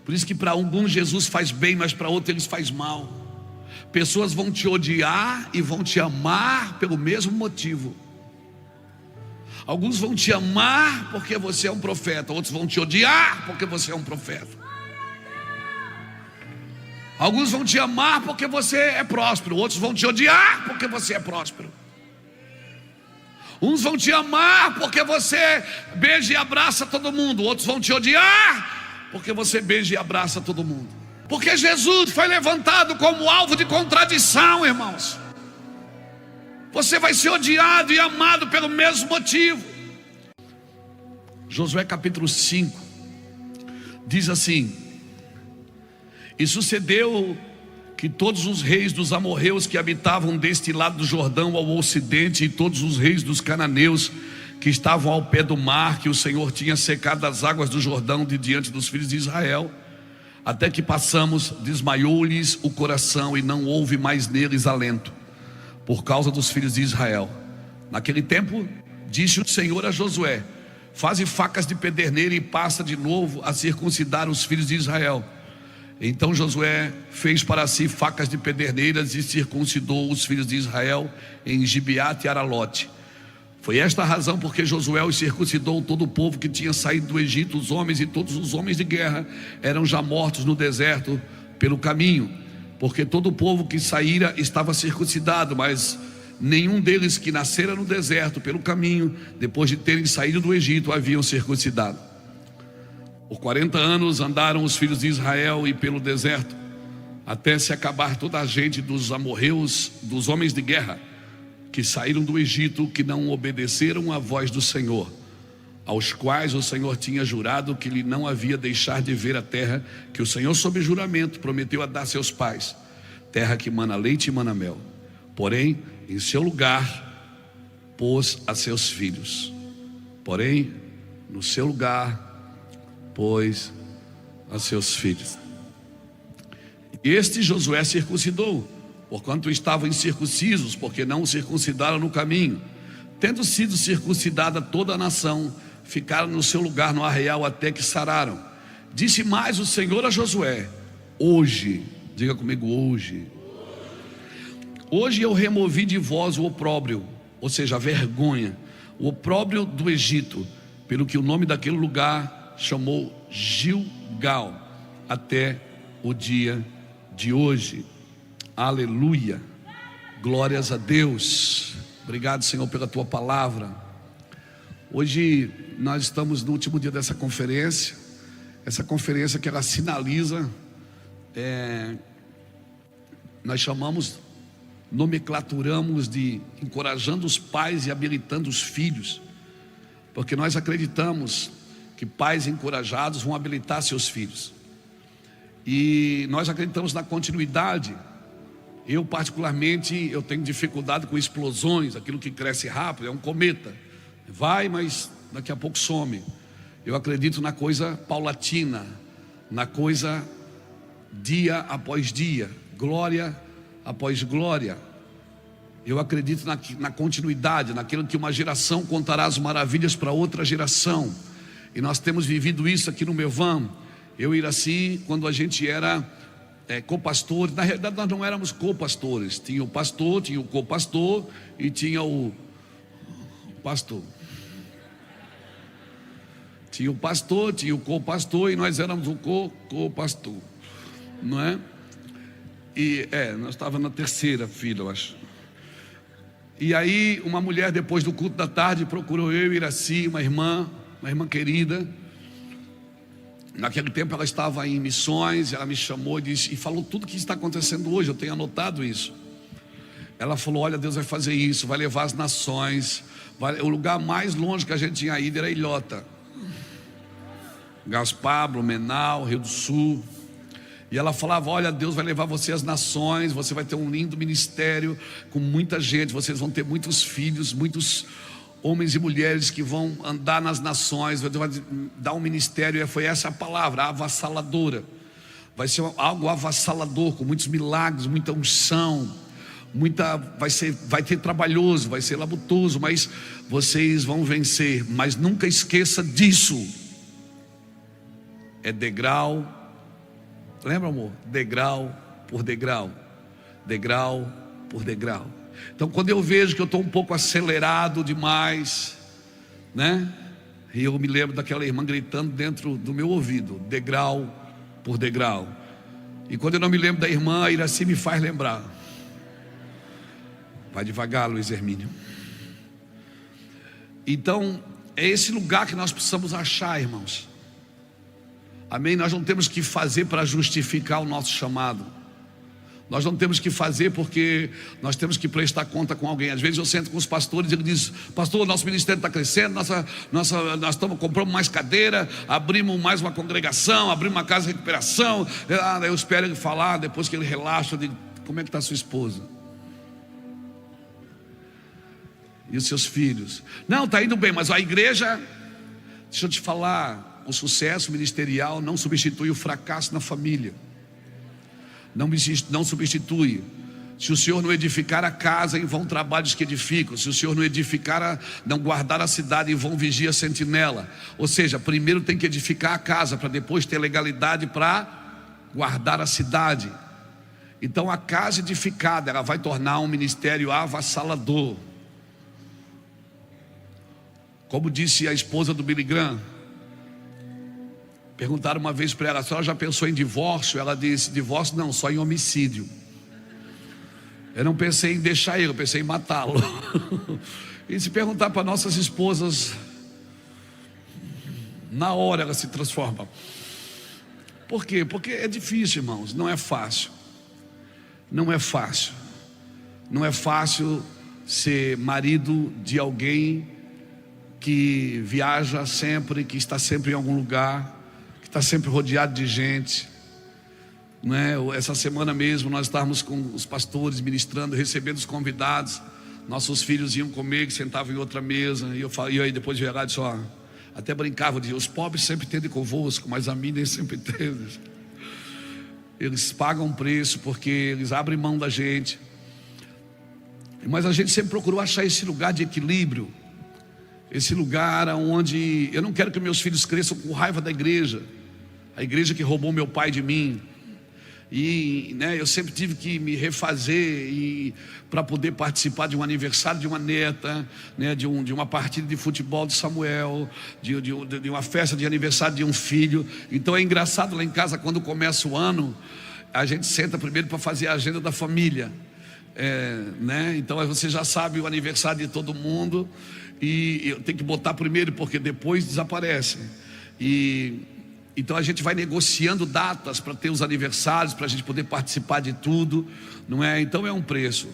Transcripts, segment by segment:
Por isso que para alguns Jesus faz bem, mas para outros ele faz mal. Pessoas vão te odiar e vão te amar pelo mesmo motivo. Alguns vão te amar porque você é um profeta, outros vão te odiar porque você é um profeta. Alguns vão te amar porque você é próspero, outros vão te odiar porque você é próspero. Uns vão te amar porque você beija e abraça todo mundo, outros vão te odiar porque você beija e abraça todo mundo. Porque Jesus foi levantado como alvo de contradição, irmãos. Você vai ser odiado e amado pelo mesmo motivo. Josué capítulo 5 diz assim: e sucedeu que todos os reis dos amorreus que habitavam deste lado do Jordão ao ocidente, e todos os reis dos cananeus que estavam ao pé do mar, que o Senhor tinha secado as águas do Jordão de diante dos filhos de Israel, até que passamos, desmaiou-lhes o coração e não houve mais neles alento, por causa dos filhos de Israel. Naquele tempo disse o Senhor a Josué: faze facas de pederneira e passa de novo a circuncidar os filhos de Israel. Então Josué fez para si facas de pederneiras e circuncidou os filhos de Israel em Gibeate e Aralote. Foi esta a razão porque Josué os circuncidou todo o povo que tinha saído do Egito. Os homens e todos os homens de guerra eram já mortos no deserto pelo caminho, porque todo o povo que saíra estava circuncidado, mas nenhum deles que nascera no deserto pelo caminho, depois de terem saído do Egito, haviam circuncidado. Por 40 anos andaram os filhos de Israel e pelo deserto, até se acabar toda a gente dos amorreus, dos homens de guerra, que saíram do Egito, que não obedeceram à voz do Senhor, aos quais o Senhor tinha jurado que lhe não havia deixar de ver a terra que o Senhor, sob juramento, prometeu a dar a seus pais, terra que mana leite e mana mel. Porém, em seu lugar pôs a seus filhos. Porém, no seu lugar pôs a seus filhos. Este Josué circuncidou, porquanto estavam incircuncisos, porque não o circuncidaram no caminho. Tendo sido circuncidada toda a nação, ficaram no seu lugar no arraial até que sararam. Disse mais o Senhor a Josué: hoje, diga comigo, hoje eu removi de vós o opróbrio, ou seja, a vergonha, o opróbrio do Egito, pelo que o nome daquele lugar chamou Gilgal até o dia de hoje. Aleluia, glórias a Deus. Obrigado, Senhor, pela tua palavra. Hoje nós estamos no último dia dessa conferência. Essa conferência que ela sinaliza, nós chamamos, nomenclaturamos de encorajando os pais e habilitando os filhos, porque nós acreditamos que pais encorajados vão habilitar seus filhos, e nós acreditamos na continuidade. Eu particularmente, eu tenho dificuldade com explosões. Aquilo que cresce rápido é um cometa, vai, mas daqui a pouco some. Eu acredito na coisa paulatina, na coisa dia após dia, glória após glória. Eu acredito na continuidade, naquilo que uma geração contará as maravilhas para outra geração. E nós temos vivido isso aqui no Mevan. Eu e Iraci, quando a gente era co-pastor, na realidade nós não éramos co-pastores. Tinha o pastor, tinha o co-pastor e tinha o pastor. Tinha o pastor, tinha o co-pastor e nós éramos o co-pastor, não é? E nós estávamos na terceira fila, eu acho. E aí uma mulher, depois do culto da tarde, procurou eu e Iraci, uma irmã querida. Naquele tempo ela estava em missões. Ela me chamou e disse, e falou tudo o que está acontecendo hoje. Eu tenho anotado isso. Ela falou: olha, Deus vai fazer isso, vai levar as nações. O lugar mais longe que a gente tinha ido era Ilhota, Gaspar, Blumenau, Rio do Sul. E ela falava: olha, Deus vai levar você às nações, você vai ter um lindo ministério com muita gente, vocês vão ter muitos filhos, muitos homens e mulheres que vão andar nas nações, vai dar um ministério. E foi essa a palavra, avassaladora. Vai ser algo avassalador, com muitos milagres, muita unção, vai ter trabalhoso, vai ser labutoso, mas vocês vão vencer. Mas nunca esqueça disso: é degrau Lembra, amor? Degrau por degrau, degrau por degrau. Então, quando eu vejo que eu estou um pouco acelerado demais, né? E eu me lembro daquela irmã gritando dentro do meu ouvido, degrau por degrau. E quando eu não me lembro da irmã, a Iraci me faz lembrar. Vai devagar, Luiz Hermínio. Então, é esse lugar que nós precisamos achar, irmãos. Amém? Nós não temos que fazer para justificar o nosso chamado. Nós não temos que fazer porque nós temos que prestar conta com alguém. Às vezes eu sento com os pastores e ele diz: pastor, nosso ministério está crescendo, nós compramos mais cadeira, abrimos mais uma congregação, abrimos uma casa de recuperação. Eu espero ele falar, depois que ele relaxa, eu digo: como é que está a sua esposa? E os seus filhos? Não, está indo bem, mas a igreja, deixa eu te falar, o sucesso ministerial não substitui o fracasso na família. Não substitui. Se o Senhor não edificar a casa, em vão trabalhos que edificam. Se o Senhor não guardar a cidade, em vão vigia a sentinela. Ou seja, primeiro tem que edificar a casa, para depois ter legalidade para guardar a cidade. Então a casa edificada, ela vai tornar um ministério avassalador. Como disse a esposa do Billy Graham, perguntaram uma vez para ela: a senhora já pensou em divórcio? Ela disse: divórcio não, só em homicídio. Eu não pensei em deixar ele, eu pensei em matá-lo. E se perguntar para nossas esposas, na hora ela se transforma. Por quê? Porque é difícil, irmãos, não é fácil. Não é fácil. Não é fácil ser marido de alguém que viaja sempre, que está sempre em algum lugar, está sempre rodeado de gente, não é? Essa semana mesmo nós estávamos com os pastores ministrando, recebendo os convidados. Nossos filhos iam comer, que sentavam em outra mesa, e aí depois de chegar, disse: ó, até brincava de: os pobres sempre tendem convosco, mas a mim nem sempre tendem. Eles pagam um preço porque eles abrem mão da gente. Mas a gente sempre procurou achar esse lugar de equilíbrio, esse lugar onde eu não quero que meus filhos cresçam com raiva da igreja, a igreja que roubou meu pai de mim. E eu sempre tive que me refazer para poder participar de um aniversário de uma neta, de uma partida de futebol de Samuel, de uma festa de aniversário de um filho. Então é engraçado lá em casa, quando começa o ano, a gente senta primeiro para fazer a agenda da família. Então você já sabe o aniversário de todo mundo, e eu tenho que botar primeiro porque depois desaparece. Então a gente vai negociando datas para ter os aniversários, para a gente poder participar de tudo, não é? Então é um preço,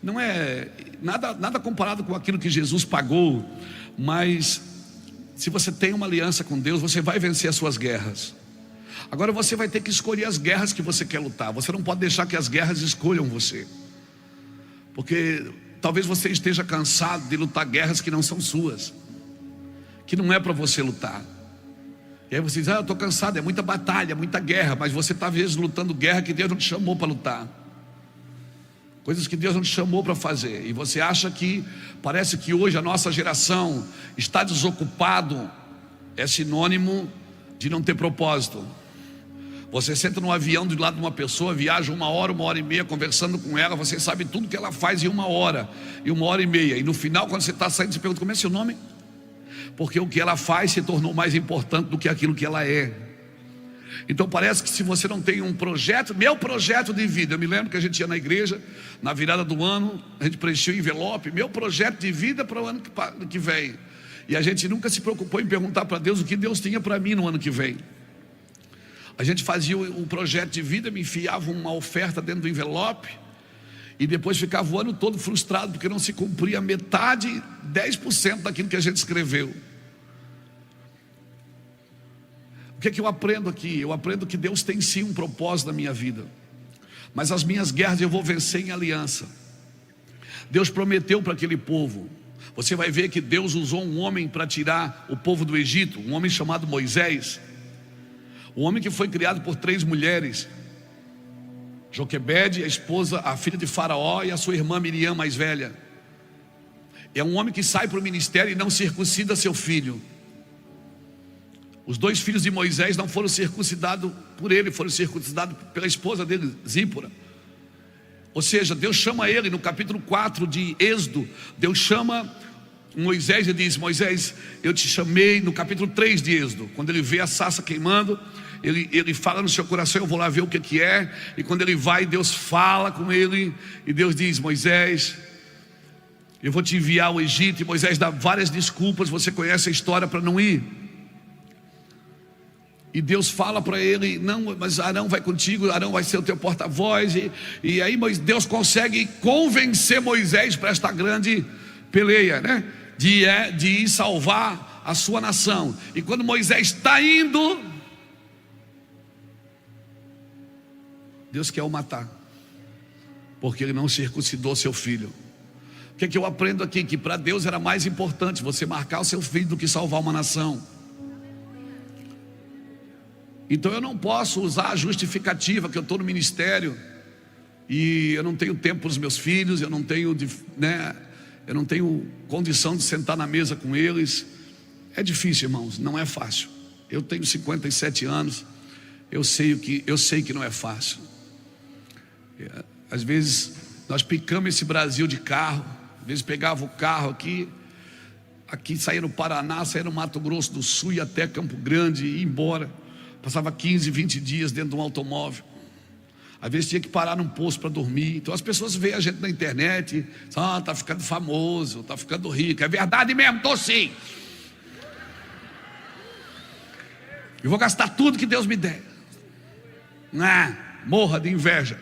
não é nada comparado com aquilo que Jesus pagou. Mas se você tem uma aliança com Deus, você vai vencer as suas guerras. Agora você vai ter que escolher as guerras que você quer lutar. Você não pode deixar que as guerras escolham você, porque talvez você esteja cansado de lutar guerras que não são suas, que não é para você lutar. E aí você diz: eu estou cansado, é muita batalha, muita guerra. Mas você está às vezes lutando guerra que Deus não te chamou para lutar, coisas que Deus não te chamou para fazer. E você acha que, parece que hoje a nossa geração está desocupado, é sinônimo de não ter propósito. Você senta no avião do lado de uma pessoa, viaja 1 hora, 1h30 conversando com ela. Você sabe tudo que ela faz em 1 hora, em 1h30. E no final, quando você está saindo, você pergunta: como é seu nome? Porque o que ela faz se tornou mais importante do que aquilo que ela é. Então parece que se você não tem um projeto, meu projeto de vida. Eu me lembro que a gente ia na igreja, na virada do ano, a gente preencheu o envelope: meu projeto de vida para o ano que vem. E a gente nunca se preocupou em perguntar para Deus o que Deus tinha para mim no ano que vem. A gente fazia um projeto de vida, me enfiava uma oferta dentro do envelope, e depois ficava o ano todo frustrado porque não se cumpria metade, 10% daquilo que a gente escreveu. O que é que eu aprendo aqui? Eu aprendo que Deus tem sim um propósito na minha vida, mas as minhas guerras eu vou vencer em aliança. Deus prometeu para aquele povo. Você vai ver que Deus usou um homem para tirar o povo do Egito, um homem chamado Moisés. Um homem que foi criado por 3 mulheres: Joquebede, a esposa, a filha de Faraó, e a sua irmã Miriam, mais velha. É um homem que sai para o ministério e não circuncida seu filho. Os 2 filhos de Moisés não foram circuncidados por ele, foram circuncidados pela esposa dele, Zípora. Ou seja, Deus chama ele no capítulo 4 de Êxodo. Deus chama Moisés e diz: Moisés, eu te chamei. No capítulo 3 de Êxodo, quando ele vê a sarça queimando, ele fala no seu coração: eu vou lá ver o que é. E quando ele vai, Deus fala com ele, e Deus diz: Moisés, eu vou te enviar ao Egito. E Moisés dá várias desculpas, você conhece a história, para não ir. E Deus fala para ele: não, mas Arão vai contigo, Arão vai ser o teu porta-voz. E aí Deus consegue convencer Moisés para esta grande peleia, né? De ir salvar a sua nação. E quando Moisés está indo, Deus quer o matar, porque ele não circuncidou seu filho. O que eu aprendo aqui? Que para Deus era mais importante você marcar o seu filho do que salvar uma nação. Então eu não posso usar a justificativa que eu estou no ministério e eu não tenho tempo para os meus filhos, eu não tenho condição de sentar na mesa com eles. É difícil, irmãos, não é fácil. Eu tenho 57 anos, eu sei que não é fácil. Às vezes nós picamos esse Brasil de carro, às vezes pegava o carro aqui saía no Paraná, saía no Mato Grosso do Sul e até Campo Grande e ia embora. Passava 15, 20 dias dentro de um automóvel. Às vezes tinha que parar num posto para dormir. Então as pessoas veem a gente na internet, tá ficando famoso, tá ficando rico. É verdade mesmo, tô sim. Eu vou gastar tudo que Deus me der. Morra de inveja.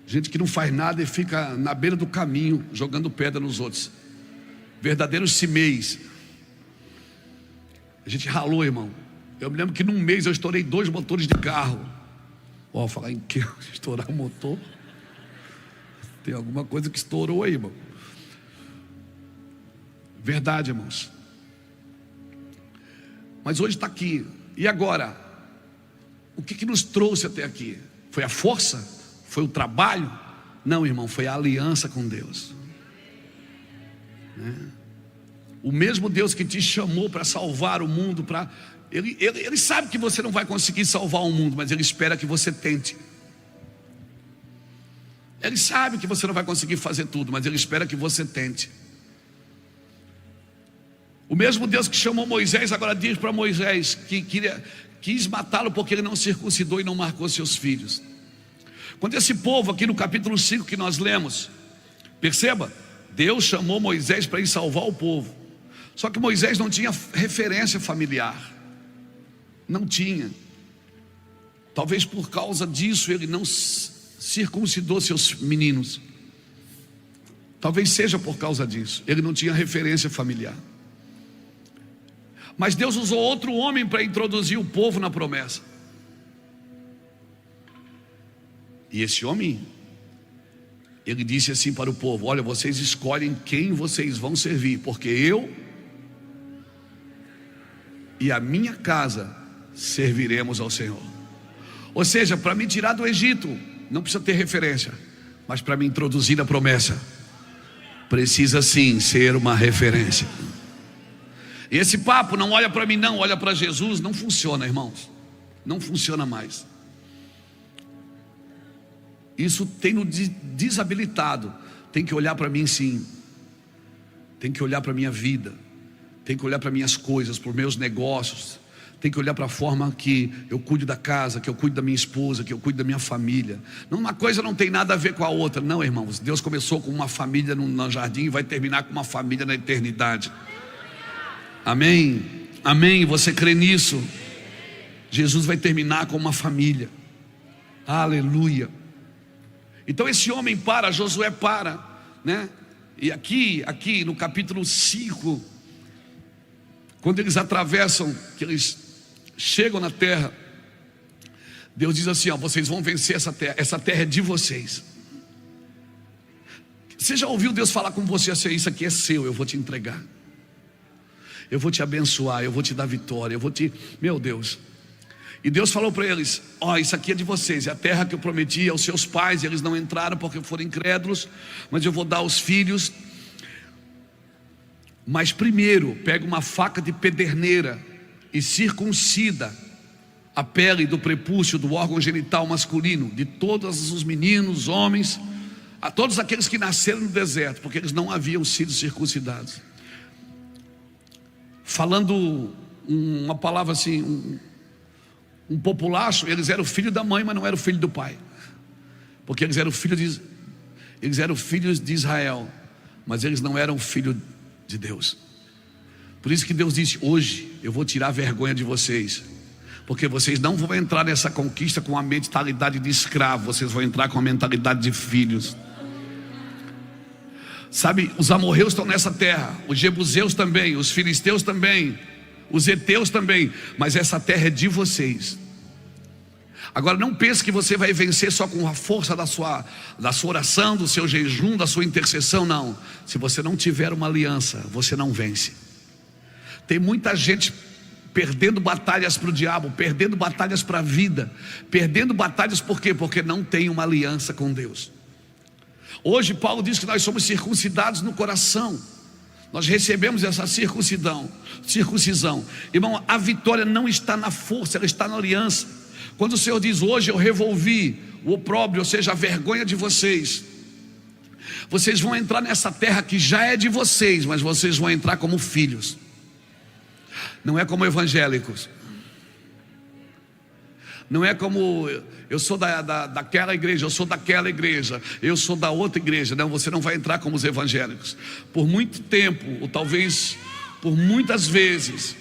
Gente que não faz nada e fica na beira do caminho jogando pedra nos outros. Verdadeiros cimeis. A gente ralou, irmão. Eu me lembro que num mês eu estourei 2 motores de carro. Falar em que estourar o motor? Tem alguma coisa que estourou aí, irmão. Verdade, irmãos. Mas hoje está aqui. E agora? O que nos trouxe até aqui? Foi a força? Foi o trabalho? Não, irmão, foi a aliança com Deus. O mesmo Deus que te chamou para salvar o mundo, Ele sabe que você não vai conseguir salvar o mundo, mas Ele espera que você tente. Ele sabe que você não vai conseguir fazer tudo, mas Ele espera que você tente. O mesmo Deus que chamou Moisés, agora diz para Moisés que quis matá-lo porque ele não circuncidou e não marcou seus filhos. Quando esse povo aqui no capítulo 5 que nós lemos, perceba, Deus chamou Moisés para ir salvar o povo. Só que Moisés não tinha referência familiar. Não tinha. Talvez por causa disso ele não circuncidou seus meninos. Talvez seja por causa disso. Ele não tinha referência familiar. Mas Deus usou outro homem para introduzir o povo na promessa. E esse homem, ele disse assim para o povo: olha, vocês escolhem quem vocês vão servir, porque eu e a minha casa serviremos ao Senhor. Ou seja, para me tirar do Egito não precisa ter referência, mas para me introduzir na promessa precisa sim ser uma referência. E esse papo, não olha para mim não, olha para Jesus, não funciona, irmãos. Não funciona mais. Isso tem nos desabilitado. Tem que olhar para mim sim. Tem que olhar para a minha vida. Tem que olhar para minhas coisas, para os meus negócios. Tem que olhar para a forma que eu cuido da casa, que eu cuido da minha esposa, que eu cuido da minha família. Uma coisa não tem nada a ver com a outra. Não, irmãos, Deus começou com uma família no jardim e vai terminar com uma família na eternidade. Amém? Amém? Você crê nisso? Jesus vai terminar com uma família. Aleluia. Então esse homem para, Josué para, né? E aqui no capítulo 5, quando eles atravessam, que eles chegam na terra, Deus diz assim: ó, vocês vão vencer essa terra é de vocês. Você já ouviu Deus falar com você assim: isso aqui é seu, eu vou te entregar, eu vou te abençoar, eu vou te dar vitória, eu vou te... Meu Deus. E Deus falou para eles: ó, isso aqui é de vocês, é a terra que eu prometi aos seus pais, e eles não entraram porque foram incrédulos, mas eu vou dar aos filhos. Mas primeiro pega uma faca de pederneira e circuncida a pele do prepúcio, do órgão genital masculino, de todos os meninos, homens, a todos aqueles que nasceram no deserto, porque eles não haviam sido circuncidados. Falando uma palavra assim, um populacho, eles eram filho da mãe, mas não eram filho do pai, porque eles eram filhos de Israel, mas eles não eram filho de Deus. Por isso que Deus disse: hoje eu vou tirar a vergonha de vocês, porque vocês não vão entrar nessa conquista com a mentalidade de escravo, vocês vão entrar com a mentalidade de filhos. Sabe, os amorreus estão nessa terra, os jebuseus também, os filisteus também, os heteus também, mas essa terra é de vocês. Agora não pense que você vai vencer só com a força da sua oração, do seu jejum, da sua intercessão, não. Se você não tiver uma aliança, você não vence. Tem muita gente perdendo batalhas para o diabo, perdendo batalhas para a vida, perdendo batalhas por quê? Porque não tem uma aliança com Deus. Hoje Paulo diz que nós somos circuncidados no coração. Nós recebemos essa circuncisão. Irmão, a vitória não está na força, ela está na aliança. Quando o Senhor diz: hoje eu revolvi o opróbrio, ou seja, a vergonha de vocês, vocês vão entrar nessa terra que já é de vocês, mas vocês vão entrar como filhos, não é como evangélicos. Não é como eu sou daquela igreja, eu sou daquela igreja, eu sou da outra igreja. Não, você não vai entrar como os evangélicos. Por muito tempo, ou talvez por muitas vezes,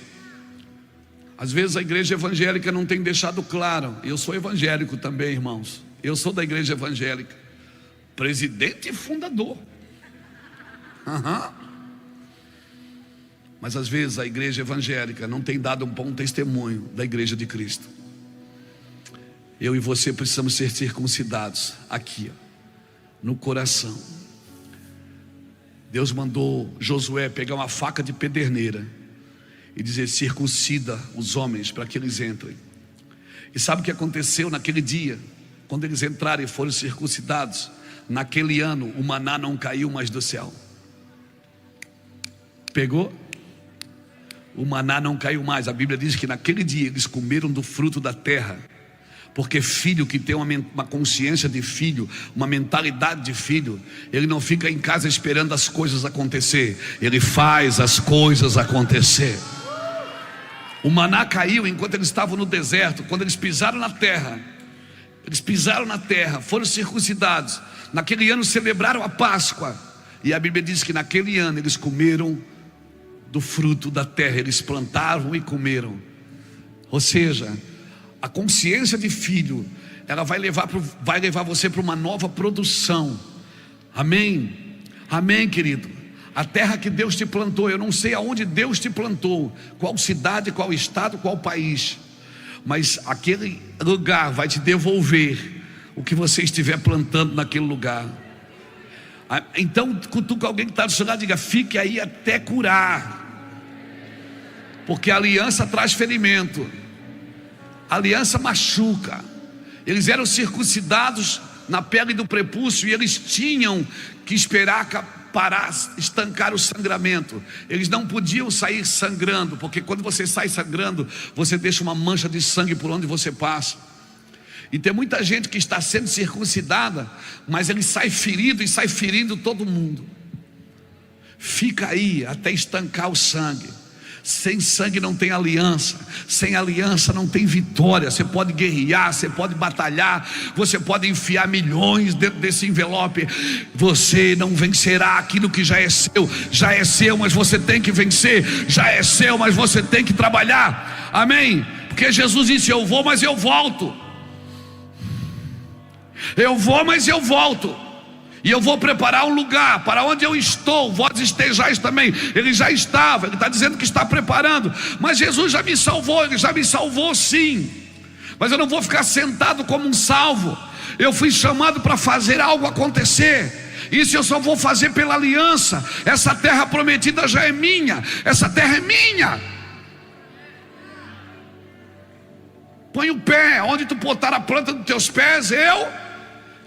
às vezes a igreja evangélica não tem deixado claro. Eu sou evangélico também, irmãos. Eu sou da igreja evangélica, presidente e fundador. Mas às vezes a igreja evangélica não tem dado um bom testemunho da igreja de Cristo. Eu e você precisamos ser circuncidados aqui, no coração. Deus mandou Josué pegar uma faca de pederneira e dizer: circuncida os homens para que eles entrem. E sabe o que aconteceu naquele dia? Quando eles entraram e foram circuncidados, naquele ano o maná não caiu mais do céu. Pegou? O maná não caiu mais. A Bíblia diz que naquele dia eles comeram do fruto da terra. Porque filho que tem uma consciência de filho, uma mentalidade de filho, ele não fica em casa esperando as coisas acontecer, ele faz as coisas acontecer. O maná caiu enquanto eles estavam no deserto. Quando eles pisaram na terra, foram circuncidados. Naquele ano celebraram a Páscoa. E a Bíblia diz que naquele ano eles comeram do fruto da terra. Eles plantaram e comeram. Ou seja, a consciência de filho, ela vai levar você para uma nova produção. Amém? Amém, querido? A terra que Deus te plantou, eu não sei aonde Deus te plantou, qual cidade, qual estado, qual país, mas aquele lugar vai te devolver o que você estiver plantando naquele lugar. Então cutuca alguém que está do seu lado e diga: fique aí até curar, porque a aliança traz ferimento. A aliança machuca. Eles eram circuncidados na pele do prepúcio e eles tinham que esperar parar, estancar o sangramento. Eles não podiam sair sangrando, porque quando você sai sangrando, você deixa uma mancha de sangue por onde você passa. E tem muita gente que está sendo circuncidada, mas ele sai ferido e sai ferindo todo mundo. Fica aí até estancar o sangue. Sem sangue não tem aliança, sem aliança não tem vitória. Você pode guerrear, você pode batalhar, você pode enfiar milhões dentro desse envelope, você não vencerá aquilo que já é seu, mas você tem que vencer. Já é seu, mas você tem que trabalhar. Amém? Porque Jesus disse: eu vou, mas eu volto. Eu vou, mas eu volto. E eu vou preparar um lugar para onde eu estou, vós estejais também. Ele já estava, ele está dizendo que está preparando. Mas Jesus já me salvou, ele já me salvou sim. Mas eu não vou ficar sentado como um salvo. Eu fui chamado para fazer algo acontecer. Isso eu só vou fazer pela aliança. Essa terra prometida já é minha. Essa terra é minha. Põe o pé, onde tu botar a planta dos teus pés, eu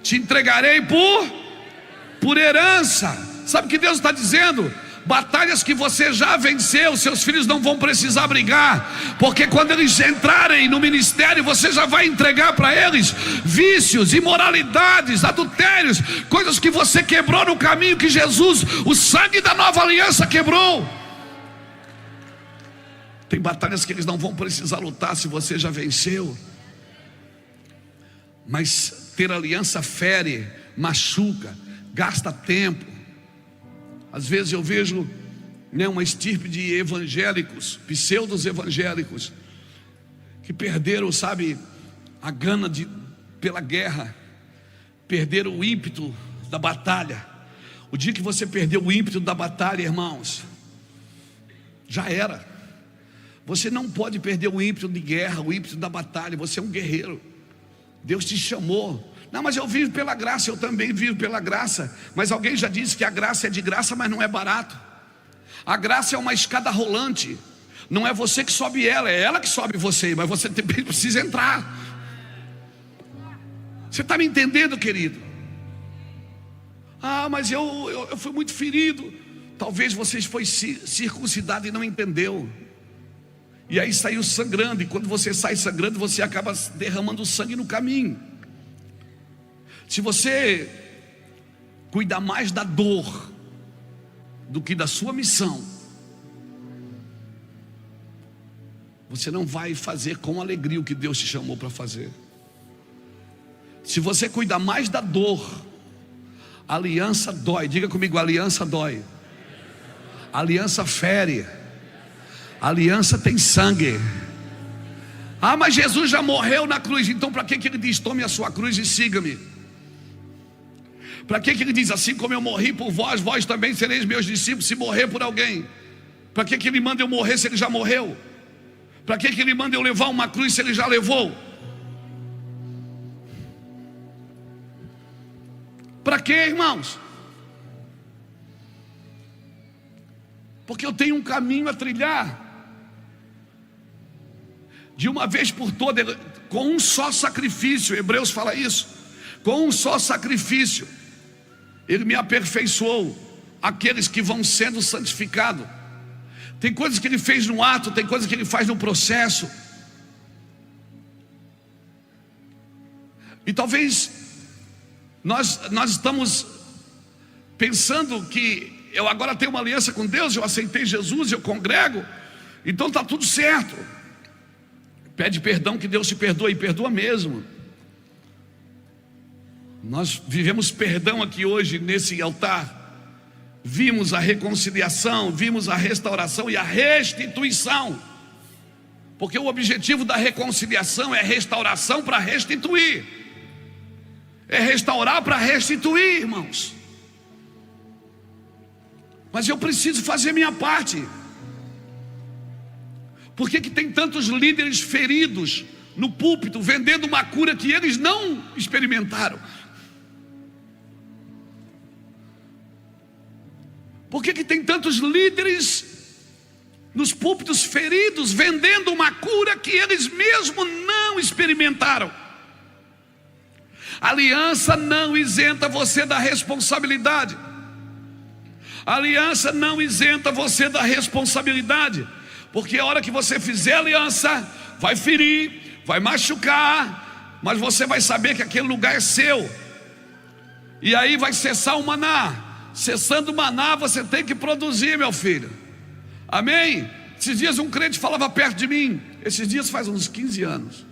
te entregarei por herança. Sabe o que Deus está dizendo? batalhas que você já venceu. Seus filhos não vão precisar brigar, porque quando eles entrarem no ministério, você já vai entregar para eles vícios, imoralidades, adultérios, coisas que você quebrou no caminho que Jesus, o sangue da nova aliança, quebrou. Tem batalhas que eles não vão precisar lutar se você já venceu. Mas ter aliança fere, machuca, gasta tempo. Às vezes eu vejo uma estirpe de evangélicos, pseudos evangélicos, que perderam, sabe, a gana pela guerra, perderam o ímpeto da batalha. O dia que você perdeu o ímpeto da batalha, irmãos, já era. Você não pode perder o ímpeto de guerra, o ímpeto da batalha. Você é um guerreiro. Deus te chamou. Não, mas eu vivo pela graça. Eu também vivo pela graça. Mas alguém já disse que a graça é de graça, mas não é barato. A graça é uma escada rolante. Não é você que sobe ela, é ela que sobe você. Mas você também precisa entrar. Você está me entendendo, querido? Ah, mas eu fui muito ferido. Talvez você foi circuncidado e não entendeu. E aí saiu sangrando. E quando você sai sangrando, você acaba derramando sangue no caminho. Se você cuidar mais da dor do que da sua missão, você não vai fazer com alegria o que Deus te chamou para fazer. Se você cuidar mais da dor, a aliança dói. Diga comigo, a aliança dói. A aliança fere. A aliança tem sangue. Ah, mas Jesus já morreu na cruz. Então para que ele diz, tome a sua cruz e siga-me? Para que ele diz, assim como eu morri por vós, vós também sereis meus discípulos, se morrer por alguém? Para que ele manda eu morrer se ele já morreu? Para que ele manda eu levar uma cruz se ele já levou? Para que, irmãos? Porque eu tenho um caminho a trilhar. De uma vez por todas, com um só sacrifício. Hebreus fala isso. Com um só sacrifício Ele me aperfeiçoou. Aqueles que vão sendo santificados. Tem coisas que Ele fez no ato, tem coisas que Ele faz no processo. E talvez nós estamos pensando que eu agora tenho uma aliança com Deus, eu aceitei Jesus, eu congrego, então está tudo certo. Pede perdão que Deus te perdoa, e perdoa mesmo. Nós vivemos perdão aqui hoje nesse altar. Vimos a reconciliação, vimos a restauração e a restituição. Porque o objetivo da reconciliação é restauração para restituir. É restaurar para restituir, irmãos. Mas eu preciso fazer minha parte. Por que tem tantos líderes feridos no púlpito, vendendo uma cura que eles não experimentaram? Por que tem tantos líderes nos púlpitos feridos, vendendo uma cura que eles mesmos não experimentaram? A aliança não isenta você da responsabilidade. A aliança não isenta você da responsabilidade. Porque a hora que você fizer aliança, vai ferir, vai machucar, mas você vai saber que aquele lugar é seu. E aí vai cessar o maná. Cessando o maná, você tem que produzir, meu filho. Amém? Esses dias um crente falava perto de mim. Esses dias faz uns 15 anos.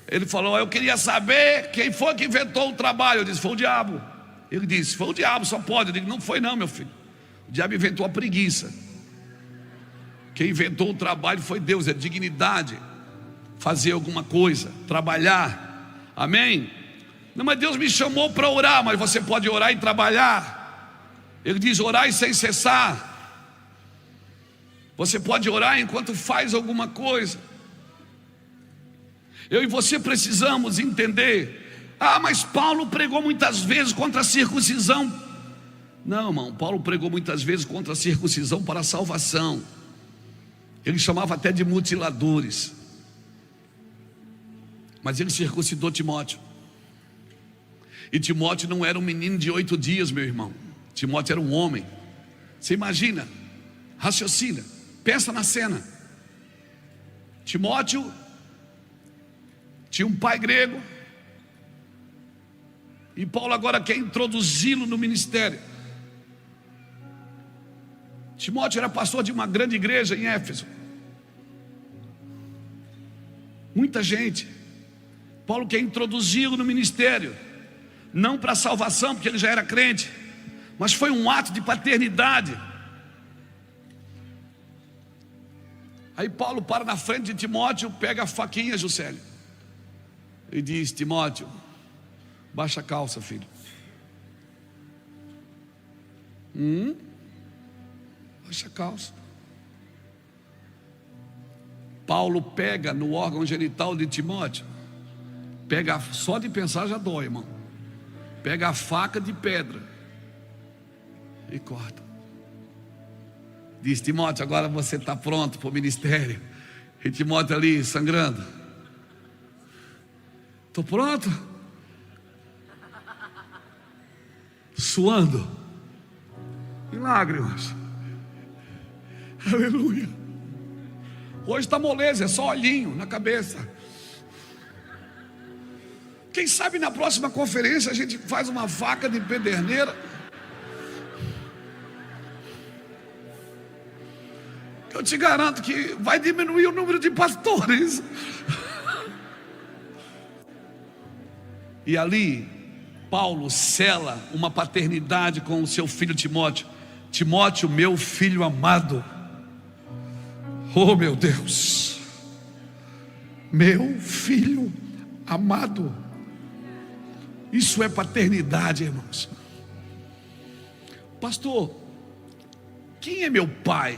Ele falou, eu queria saber quem foi que inventou o trabalho. Eu disse, foi o diabo. Ele disse, foi o diabo, só pode. Eu disse, não foi não, meu filho. O diabo inventou a preguiça. Quem inventou o trabalho foi Deus. É dignidade. Fazer alguma coisa, trabalhar. Amém? Não, mas Deus me chamou para orar. Mas você pode orar e trabalhar. Ele diz, orar sem cessar. Você pode orar enquanto faz alguma coisa. Eu e você precisamos entender. Ah, mas Paulo pregou muitas vezes contra a circuncisão. Não, irmão, Paulo pregou muitas vezes contra a circuncisão para a salvação. Ele chamava até de mutiladores. Mas ele circuncidou Timóteo. E Timóteo não era um menino de 8 dias, meu irmão. Timóteo era um homem. Você imagina, raciocina, pensa na cena. Timóteo tinha um pai grego, e Paulo agora quer introduzi-lo no ministério. Timóteo era pastor de uma grande igreja em Éfeso, muita gente. Paulo quer introduzi-lo no ministério, não para salvação, porque ele já era crente, mas foi um ato de paternidade. Aí Paulo para na frente de Timóteo, pega a faquinha, Juscelio, e diz: Timóteo, baixa a calça, filho. Baixa a calça. Paulo pega no órgão genital de Timóteo, pega, só de pensar já dói, irmão. Pega a faca de pedra e corta. Diz: Timóteo, agora você está pronto para o ministério. E Timóteo ali sangrando: estou pronto, suando em lágrimas. Aleluia. Hoje está moleza, é só olhinho na cabeça. Quem sabe na próxima conferência a gente faz uma faca de pederneira. Eu te garanto que vai diminuir o número de pastores. E ali Paulo sela uma paternidade com o seu filho Timóteo. Timóteo, meu filho amado. Oh meu Deus, meu filho amado. Isso é paternidade, irmãos. Pastor, quem é meu pai?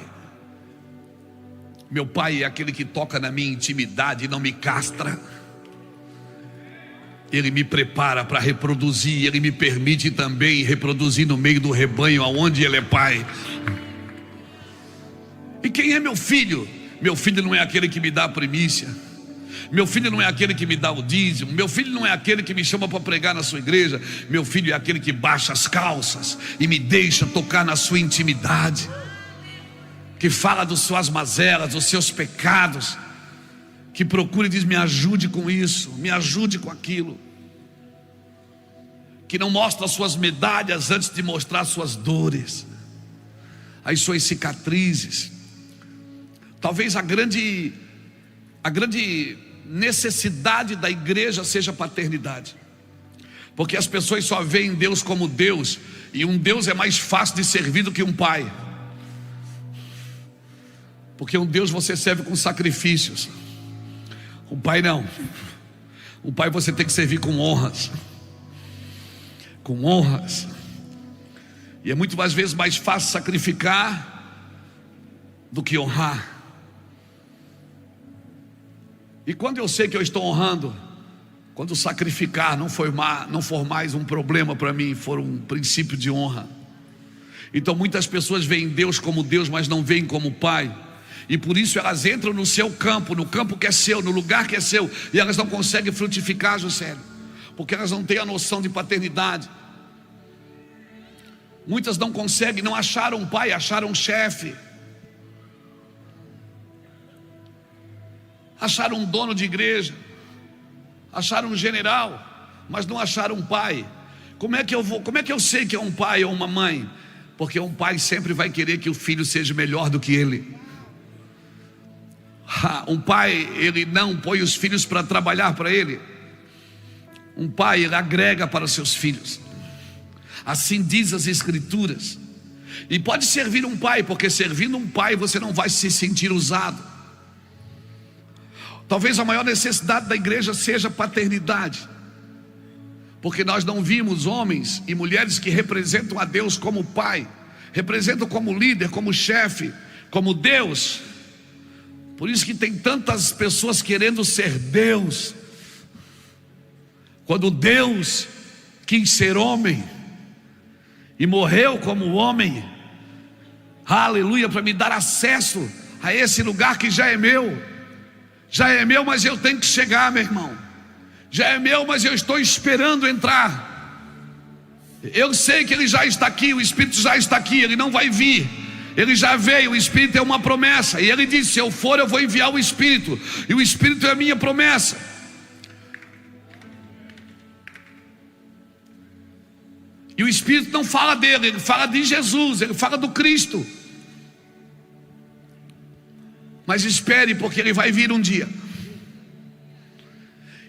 Meu pai é aquele que toca na minha intimidade e não me castra. Ele me prepara para reproduzir. Ele me permite também reproduzir no meio do rebanho aonde ele é pai. E quem é meu filho? Meu filho não é aquele que me dá a primícia. Meu filho não é aquele que me dá o dízimo. Meu filho não é aquele que me chama para pregar na sua igreja. Meu filho é aquele que baixa as calças e me deixa tocar na sua intimidade, que fala das suas mazelas, dos seus pecados, que procura e diz: me ajude com isso, me ajude com aquilo, que não mostra as suas medalhas antes de mostrar as suas dores, as suas cicatrizes. Talvez a grande necessidade da igreja seja a paternidade, porque as pessoas só veem Deus como Deus, e um Deus é mais fácil de servir do que um pai, porque um Deus você serve com sacrifícios, um pai não. Um pai você tem que servir com honras, com honras, e é muito mais vezes mais fácil sacrificar do que honrar. E quando eu sei que eu estou honrando, quando sacrificar não for mais um problema para mim, for um princípio de honra. Então muitas pessoas veem Deus como Deus, mas não veem como Pai, e por isso elas entram no seu campo, no campo que é seu, no lugar que é seu, e elas não conseguem frutificar, Juscelio, porque elas não têm a noção de paternidade. Muitas não conseguem, não acharam um pai, acharam um chefe, acharam um dono de igreja, acharam um general, mas não acharam um pai. Como é que eu sei que é um pai ou uma mãe? Porque um pai sempre vai querer que o filho seja melhor do que ele. Um pai, ele não põe os filhos para trabalhar para ele. Um pai, ele agrega para os seus filhos. Assim diz as escrituras. E pode servir um pai, porque servindo um pai você não vai se sentir usado. Talvez a maior necessidade da igreja seja paternidade, porque nós não vimos homens e mulheres que representam a Deus como pai, representam como líder, como chefe, como Deus. Por isso que tem tantas pessoas querendo ser Deus, quando Deus quis ser homem e morreu como homem, aleluia, para me dar acesso a esse lugar que já é meu. Já é meu, mas eu tenho que chegar, meu irmão. Já é meu, mas eu estou esperando entrar. Eu sei que Ele já está aqui, o Espírito já está aqui, Ele não vai vir. Ele já veio, o Espírito é uma promessa. E Ele disse: se eu for, eu vou enviar o Espírito. E o Espírito é a minha promessa. E o Espírito não fala dele, ele fala de Jesus, ele fala do Cristo. Mas espere, porque Ele vai vir um dia.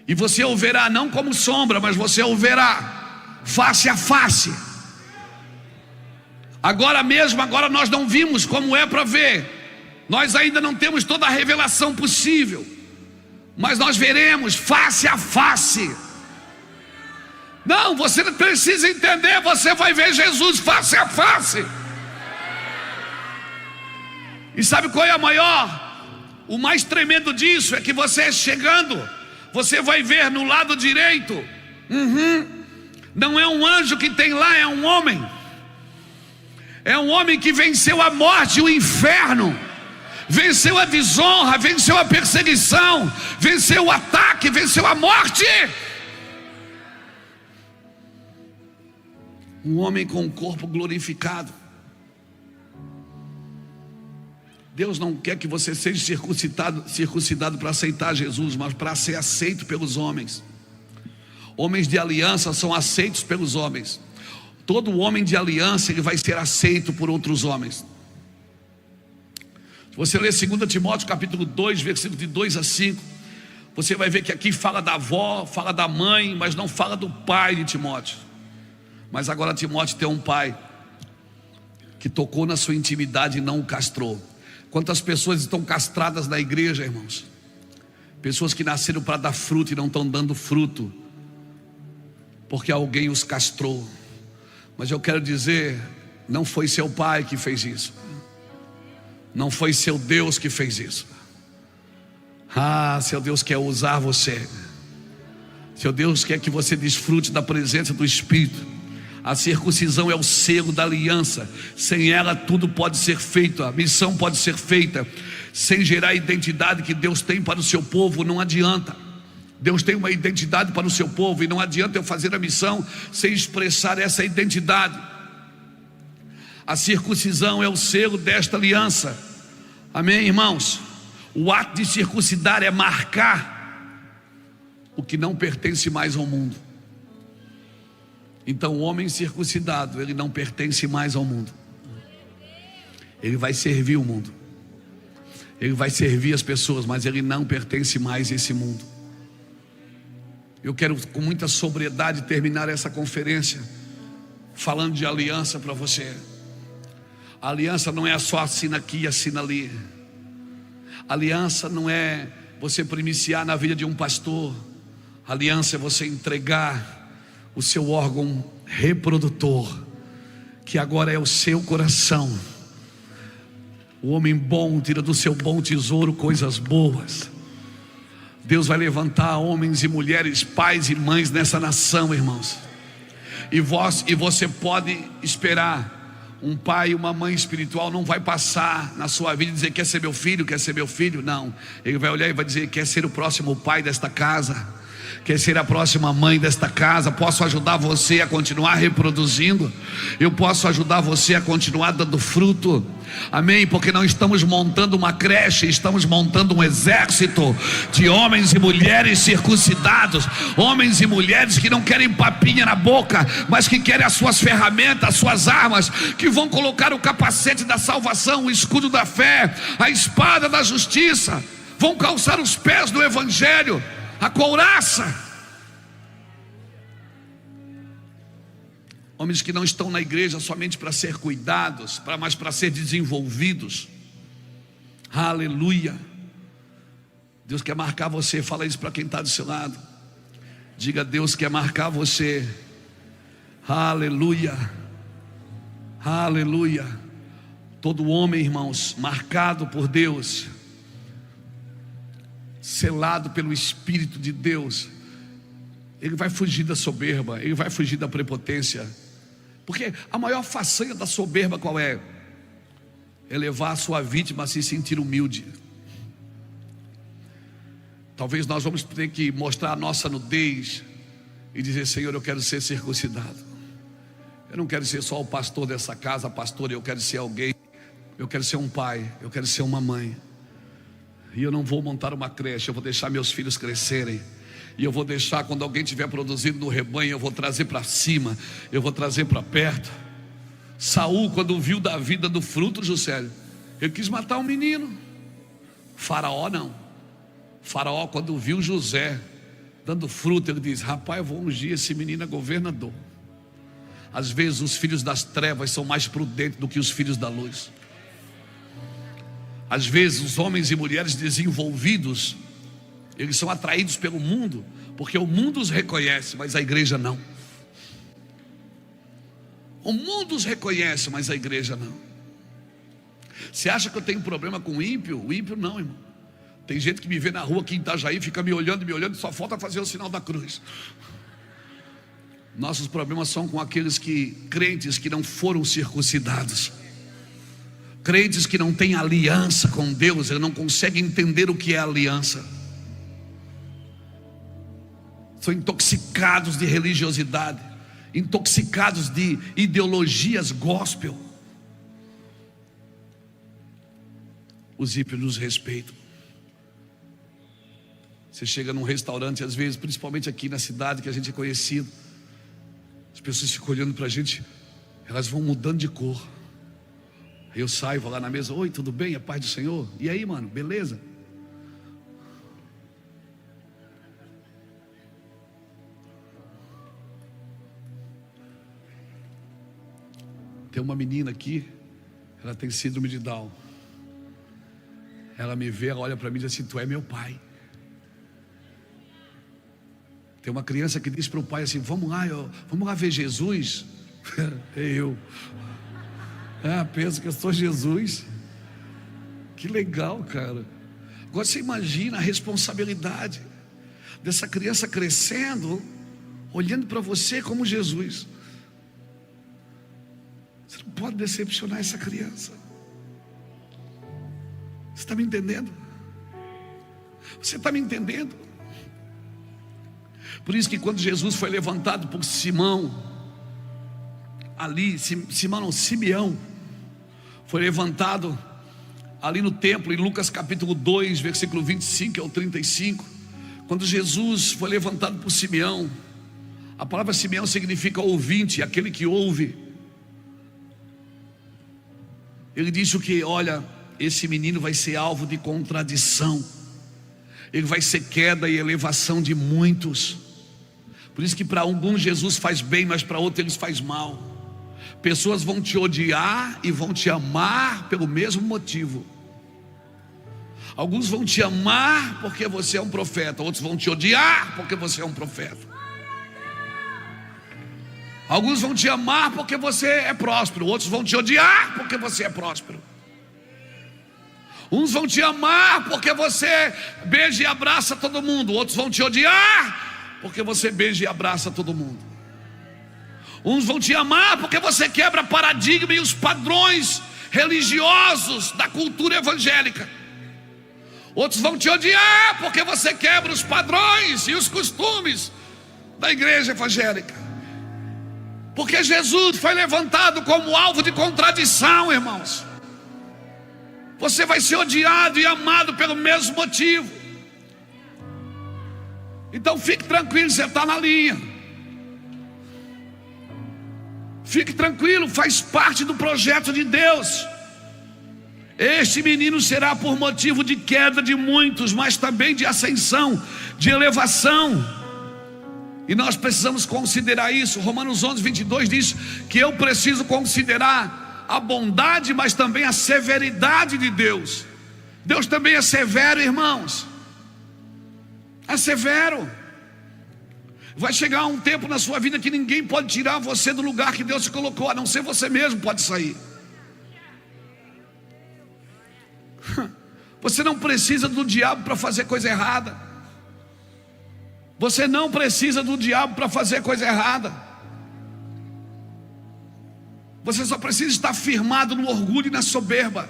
E você o verá não como sombra, mas você o verá face a face. Agora mesmo, agora nós não vimos como é para ver. Nós ainda não temos toda a revelação possível, mas nós veremos face a face. Não, você não precisa entender, você vai ver Jesus face a face. E sabe qual é a maior? O mais tremendo disso é que você chegando, você vai ver no lado direito, não é um anjo que tem lá, é um homem. É um homem que venceu a morte e o inferno, venceu a desonra, venceu a perseguição, venceu o ataque, venceu a morte. Um homem com um corpo glorificado. Deus não quer que você seja circuncidado para aceitar Jesus, mas para ser aceito pelos homens. Homens de aliança são aceitos pelos homens. Todo homem de aliança, ele vai ser aceito por outros homens. Se você ler 2 Timóteo capítulo 2, versículo de 2 a 5, você vai ver que aqui fala da avó, fala da mãe, mas não fala do pai de Timóteo. Mas agora Timóteo tem um pai que tocou na sua intimidade e não o castrou. Quantas pessoas estão castradas na igreja, irmãos? Pessoas que nasceram para dar fruto e não estão dando fruto, porque alguém os castrou. Mas eu quero dizer, não foi seu pai que fez isso, não foi seu Deus que fez isso. Seu Deus quer usar você. Seu Deus quer que você desfrute da presença do Espírito. A circuncisão é o selo da aliança. Sem ela tudo pode ser feito, a missão pode ser feita. Sem gerar a identidade que Deus tem para o seu povo, não adianta. Deus tem uma identidade para o seu povo, e não adianta eu fazer a missão sem expressar essa identidade. A circuncisão é o selo desta aliança. Amém, irmãos? O ato de circuncidar é marcar o que não pertence mais ao mundo. Então o homem circuncidado, ele não pertence mais ao mundo. Ele vai servir o mundo, ele vai servir as pessoas, mas ele não pertence mais a esse mundo. Eu quero com muita sobriedade terminar essa conferência falando de aliança para você. A aliança não é só assina aqui e assina ali. A aliança não é você primiciar na vida de um pastor. A aliança é você entregar o seu órgão reprodutor, que agora é o seu coração. O homem bom tira do seu bom tesouro coisas boas. Deus vai levantar homens e mulheres, pais e mães nessa nação, irmãos. E você pode esperar. Um pai e uma mãe espiritual não vai passar na sua vida e dizer: quer ser meu filho, quer ser meu filho. Não, ele vai olhar e vai dizer: quer ser o próximo pai desta casa, quer ser a próxima mãe desta casa. Posso ajudar você a continuar reproduzindo? Eu posso ajudar você a continuar dando fruto? Amém? Porque não estamos montando uma creche, estamos montando um exército de homens e mulheres circuncidados. Homens e mulheres que não querem papinha na boca, mas que querem as suas ferramentas, as suas armas, que vão colocar o capacete da salvação, o escudo da fé, a espada da justiça, vão calçar os pés do evangelho, a couraça. Homens que não estão na igreja somente para ser cuidados, mas para ser desenvolvidos. Aleluia. Deus quer marcar você. Fala isso para quem está do seu lado. Diga: Deus quer marcar você. Aleluia. Aleluia. Todo homem, irmãos, marcado por Deus, selado pelo Espírito de Deus, ele vai fugir da soberba, ele vai fugir da prepotência. Porque a maior façanha da soberba qual é? É levar a sua vítima a se sentir humilde. Talvez nós vamos ter que mostrar a nossa nudez e dizer: Senhor, eu quero ser circuncidado, Eu não quero ser só o pastor dessa casa, pastor, eu quero ser alguém. Eu quero ser um pai, eu quero ser uma mãe. E eu não vou montar uma creche, eu vou deixar meus filhos crescerem. E eu vou deixar, quando alguém estiver produzindo no rebanho, eu vou trazer para cima, eu vou trazer para perto. Saul, quando viu da vida do fruto, Juscelio, ele quis matar um menino. Faraó não. Faraó, quando viu José dando fruto, ele diz: rapaz, eu vou ungir esse menino a governador. Às vezes os filhos das trevas são mais prudentes do que os filhos da luz. Às vezes os homens e mulheres desenvolvidos, eles são atraídos pelo mundo, porque o mundo os reconhece, mas a igreja não. O mundo os reconhece, mas a igreja não. Você acha que eu tenho problema com o ímpio? O ímpio não, irmão. Tem gente que me vê na rua aqui em Itajaí, fica me olhando, só falta fazer o sinal da cruz. Nossos problemas são com aqueles crentes que não foram circuncidados, crentes que não têm aliança com Deus, eles não conseguem entender o que é aliança. São intoxicados de religiosidade, intoxicados de ideologias gospel. Os ímpios nos respeitam. Você chega num restaurante, às vezes, principalmente aqui na cidade que a gente é conhecido, as pessoas ficam olhando para a gente, elas vão mudando de cor. Aí eu saio, vou lá na mesa: oi, tudo bem? A paz do Senhor? E aí, mano, beleza? Tem uma menina aqui, ela tem síndrome de Down. Ela me vê, ela olha para mim e diz assim: tu é meu pai. Tem uma criança que diz para o pai assim: vamos lá ver Jesus. Eu penso que eu sou Jesus. Que legal, cara. Agora você imagina a responsabilidade dessa criança crescendo, olhando para você como Jesus. Você não pode decepcionar essa criança. Você está me entendendo? Você está me entendendo? Por isso que quando Jesus foi levantado por Simeão, foi levantado ali no templo, em Lucas capítulo 2, versículo 25 ao 35. Quando Jesus foi levantado por Simeão, a palavra Simeão significa ouvinte, aquele que ouve. Ele disse o que? Olha, esse menino vai ser alvo de contradição, ele vai ser queda e elevação de muitos. Por isso que para alguns Jesus faz bem, mas para outros ele faz mal. Pessoas vão te odiar e vão te amar pelo mesmo motivo. Alguns vão te amar porque você é um profeta, outros vão te odiar porque você é um profeta. Alguns vão te amar porque você é próspero, outros vão te odiar porque você é próspero. Uns vão te amar porque você beija e abraça todo mundo, outros vão te odiar porque você beija e abraça todo mundo. Uns vão te amar porque você quebra paradigma e os padrões religiosos da cultura evangélica. Outros vão te odiar porque você quebra os padrões e os costumes da igreja evangélica. Porque Jesus foi levantado como alvo de contradição, irmãos. Você vai ser odiado e amado pelo mesmo motivo. Então fique tranquilo, você está na linha. Fique tranquilo, faz parte do projeto de Deus. Este menino será por motivo de queda de muitos, mas também de ascensão, de elevação. E nós precisamos considerar isso. Romanos 11, 22 diz que eu preciso considerar a bondade, mas também a severidade de Deus. Deus também é severo, irmãos. É severo. Vai chegar um tempo na sua vida que ninguém pode tirar você do lugar que Deus te colocou, a não ser você mesmo pode sair. Você não precisa do diabo para fazer coisa errada. Você não precisa do diabo para fazer coisa errada. Você só precisa estar firmado no orgulho e na soberba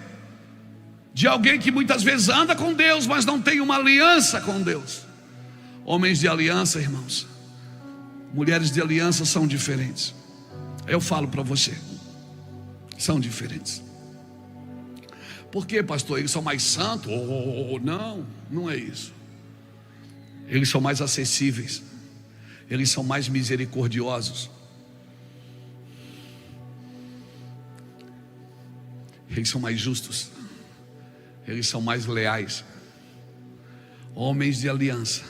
de alguém que muitas vezes anda com Deus, mas não tem uma aliança com Deus. Homens de aliança, irmãos, mulheres de aliança são diferentes. Eu falo para você, são diferentes. Por que, pastor? Eles são mais santos? Não, não é isso. Eles são mais acessíveis. Eles são mais misericordiosos. Eles são mais justos. Eles são mais leais. Homens de aliança.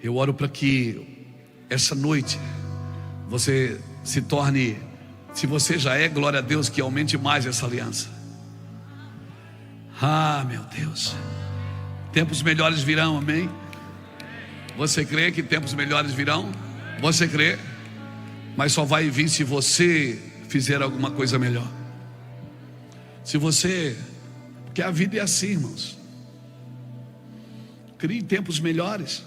Eu oro para que essa noite você se torne, se você já é, glória a Deus, que aumente mais essa aliança. Ah, meu Deus. Tempos melhores virão, amém? Você crê que tempos melhores virão? Você crê? Mas só vai vir se você fizer alguma coisa melhor. Se você, porque a vida é assim, irmãos. Crie tempos melhores.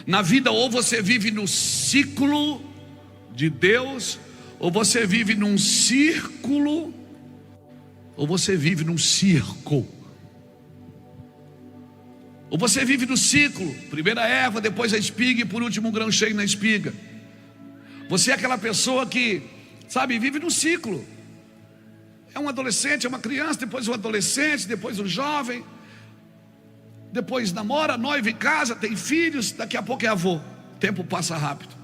Na vida, ou você vive no ciclo de Deus, ou você vive num círculo, ou você vive num circo. Ou você vive no ciclo, primeiro a erva, depois a espiga e por último um grão cheio na espiga. Você é aquela pessoa que, sabe, vive no ciclo. É um adolescente, é uma criança, depois um adolescente, depois um jovem, depois namora, noiva, em casa, tem filhos, daqui a pouco é avô. O tempo passa rápido.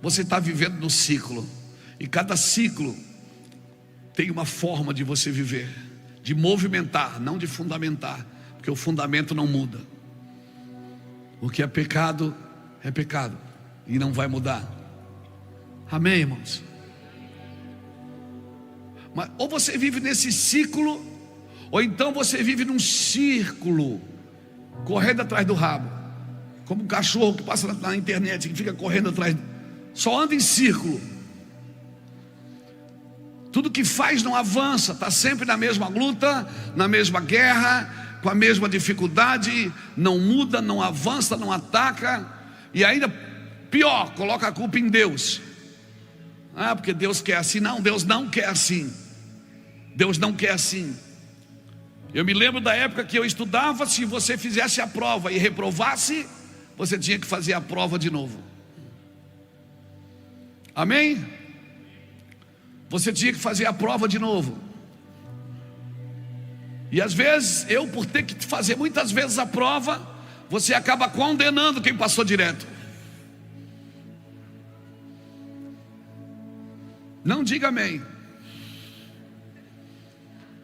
Você está vivendo no ciclo, e cada ciclo tem uma forma de você viver, de movimentar, não de fundamentar, porque o fundamento não muda. O que é pecado e não vai mudar. Amém, irmãos? Mas ou você vive nesse ciclo, ou então você vive num círculo, correndo atrás do rabo, como um cachorro que passa na internet, que fica correndo atrás, só anda em círculo. Tudo que faz não avança, está sempre na mesma luta, na mesma guerra, com a mesma dificuldade, não muda, não avança, não ataca, e ainda pior, coloca a culpa em Deus. Ah, porque Deus quer assim. Não, Deus não quer assim. Deus não quer assim. Eu me lembro da época que eu estudava, se você fizesse a prova e reprovasse, você tinha que fazer a prova de novo. Amém? Você tinha que fazer a prova de novo. E às vezes, eu por ter que fazer muitas vezes a prova, você acaba condenando quem passou direto. Não diga amém.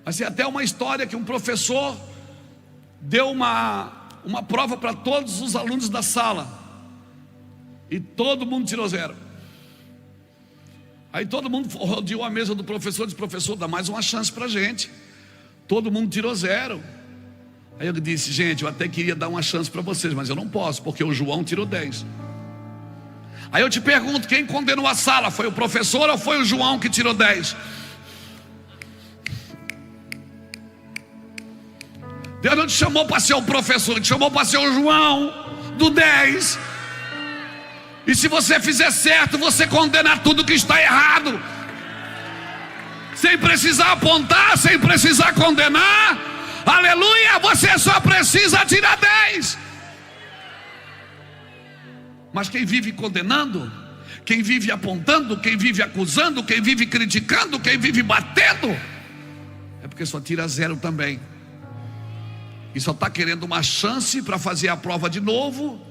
Mas tem até uma história que um professor deu uma prova para todos os alunos da sala, e todo mundo tirou 0. Aí todo mundo rodeou a mesa do professor e disse: professor, dá mais uma chance para a gente. Todo mundo tirou 0. Aí eu disse: gente, eu até queria dar uma chance para vocês, mas eu não posso, porque o João tirou 10. Aí eu te pergunto, quem condenou a sala? Foi o professor ou foi o João que tirou 10? Deus não te chamou para ser o professor, te chamou para ser o João do 10. E se você fizer certo, você condena tudo que está errado, sem precisar apontar, sem precisar condenar. Aleluia, você só precisa tirar 10. Mas quem vive condenando, quem vive apontando, quem vive acusando, quem vive criticando, quem vive batendo, é porque só tira 0 também. E só está querendo uma chance para fazer a prova de novo,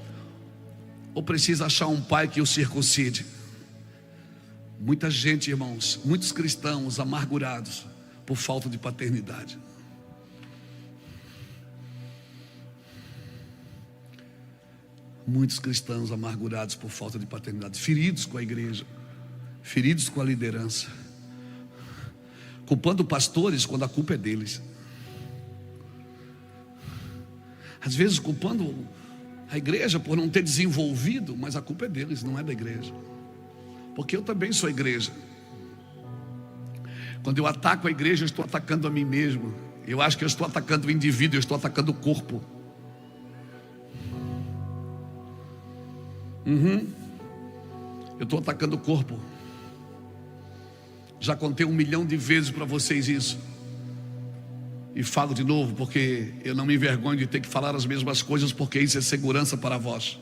ou precisa achar um pai que o circuncide. Muita gente, irmãos, muitos cristãos amargurados por falta de paternidade. Muitos cristãos amargurados por falta de paternidade, feridos com a igreja, feridos com a liderança, culpando pastores quando a culpa é deles. Às vezes culpando a igreja por não ter desenvolvido, mas a culpa é deles, não é da igreja. Porque eu também sou igreja. Quando eu ataco a igreja, eu estou atacando a mim mesmo. Eu acho que eu estou atacando o indivíduo, eu estou atacando o corpo. Eu estou atacando o corpo. Já contei 1 milhão de vezes para vocês isso, e falo de novo, porque eu não me envergonho de ter que falar as mesmas coisas, porque isso é segurança para vós.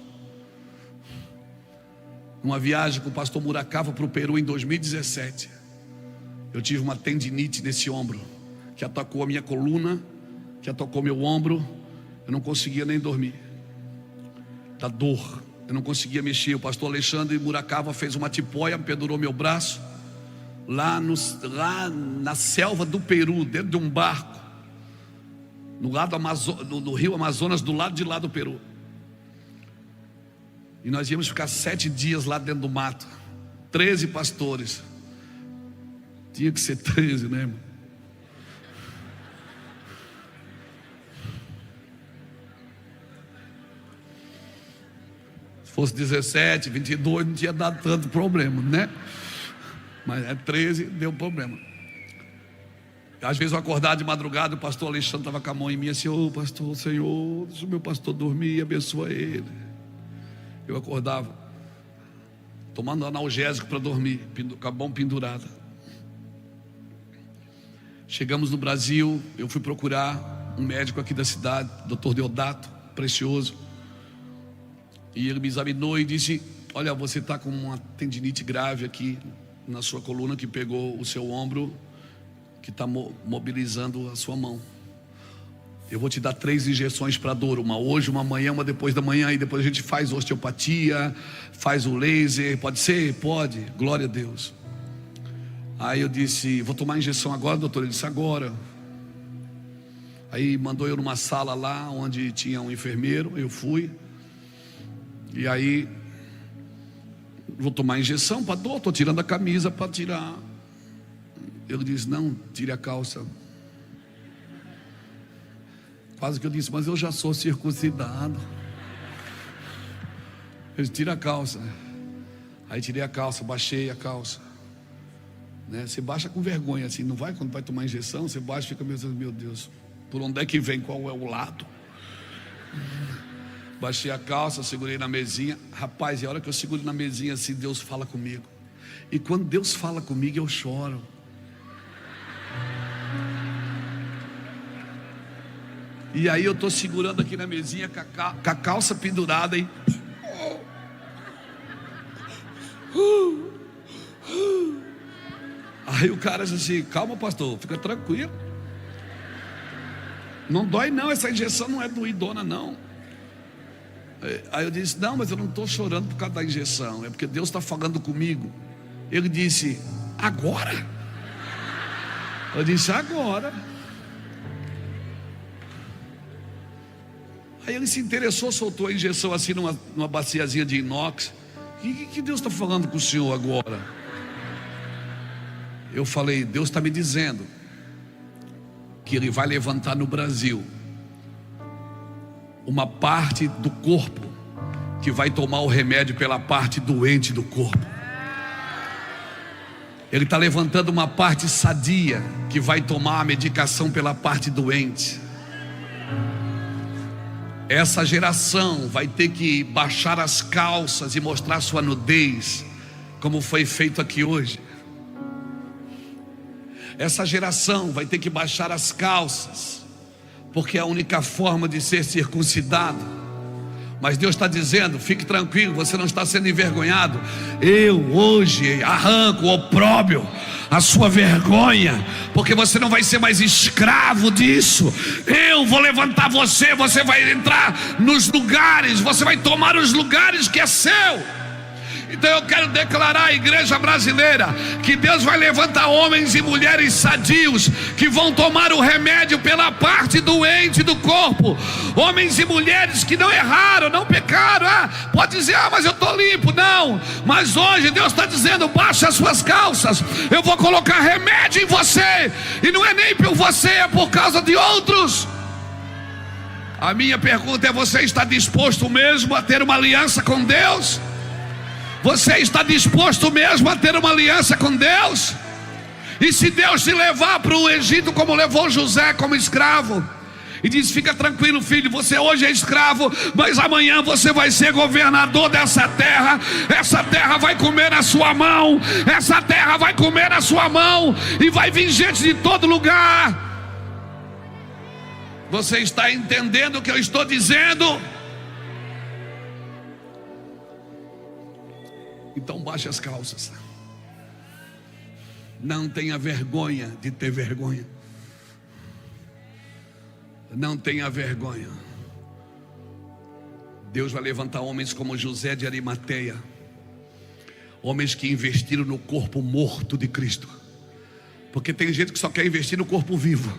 numa viagem com o pastor Muracava para o Peru em 2017. Eu tive uma tendinite nesse ombro, que atacou a minha coluna, que atacou meu ombro. Eu não conseguia nem dormir, da dor, eu não conseguia mexer. O pastor Alexandre Muracava fez uma tipóia, pendurou meu braço, lá na selva do Peru, dentro de um barco, no rio Amazonas, do lado de lá do Peru. E nós íamos ficar 7 dias lá dentro do mato, 13 pastores. Tinha que ser 13, né, irmão? Se fosse 17, 22, não tinha dado tanto problema, né? Mas 13, deu problema. Às vezes eu acordava de madrugada, o pastor Alexandre estava com a mão em mim assim: ô pastor, Senhor, deixa o meu pastor dormir, abençoa ele. Eu acordava, tomando analgésico para dormir, com a mão pendurada. Chegamos no Brasil, eu fui procurar um médico aqui da cidade, Dr. Deodato, precioso. E ele me examinou e disse: olha, você está com uma tendinite grave aqui na sua coluna, que pegou o seu ombro, que está mobilizando a sua mão. Eu vou te dar 3 injeções para dor, uma hoje, uma amanhã, uma depois da manhã. E depois a gente faz osteopatia, faz o laser. Pode ser? Pode, glória a Deus. Aí eu disse: vou tomar a injeção agora, doutor? Ele disse: agora. Aí mandou eu numa sala lá, onde tinha um enfermeiro. Eu fui. E aí, vou tomar a injeção para dor, estou tirando a camisa para tirar. Ele disse: não, tire a calça. Quase que eu disse: mas eu já sou circuncidado. Ele disse: tira a calça. Aí tirei a calça, baixei a calça, né? Você baixa com vergonha assim, não vai? Quando vai tomar injeção, você baixa e fica pensando: meu Deus, por onde é que vem, qual é o lado? Baixei a calça, segurei na mesinha. Rapaz, e a hora que eu seguro na mesinha assim, Deus fala comigo. E quando Deus fala comigo, eu choro. E aí eu estou segurando aqui na mesinha com a calça pendurada, hein? Aí o cara disse assim: calma, pastor, fica tranquilo. Não dói não, essa injeção não é doidona não. Aí eu disse: não, mas eu não estou chorando por causa da injeção, é porque Deus está falando comigo. Ele disse: agora? Eu disse: agora. Aí ele se interessou, soltou a injeção assim numa baciazinha de inox. Que Deus está falando com o senhor agora? Eu falei: Deus está me dizendo que Ele vai levantar no Brasil uma parte do corpo que vai tomar o remédio pela parte doente do corpo. Ele está levantando uma parte sadia que vai tomar a medicação pela parte doente. Essa geração vai ter que baixar as calças e mostrar sua nudez, como foi feito aqui hoje. Essa geração vai ter que baixar as calças, porque é a única forma de ser circuncidado. Mas Deus está dizendo: fique tranquilo, você não está sendo envergonhado. Eu hoje arranco o opróbrio, a sua vergonha, porque você não vai ser mais escravo disso. Eu vou levantar você, você vai entrar nos lugares, você vai tomar os lugares que é seu. Então eu quero declarar à igreja brasileira que Deus vai levantar homens e mulheres sadios que vão tomar o remédio pela parte doente do corpo. Homens e mulheres que não erraram, não pecaram. Pode dizer: mas eu estou limpo. Não, mas hoje Deus está dizendo: baixa as suas calças, eu vou colocar remédio em você. E não é nem por você, é por causa de outros. A minha pergunta é: você está disposto mesmo a ter uma aliança com Deus? Você está disposto mesmo a ter uma aliança com Deus? E se Deus te levar para o Egito, como levou José como escravo, e diz: fica tranquilo, filho, você hoje é escravo, mas amanhã você vai ser governador dessa terra. Essa terra vai comer na sua mão. Essa terra vai comer na sua mão. E vai vir gente de todo lugar. Você está entendendo o que eu estou dizendo? Então baixe as calças. Não tenha vergonha de ter vergonha. Não tenha vergonha. Deus vai levantar homens como José de Arimateia, homens que investiram no corpo morto de Cristo. Porque tem gente que só quer investir no corpo vivo,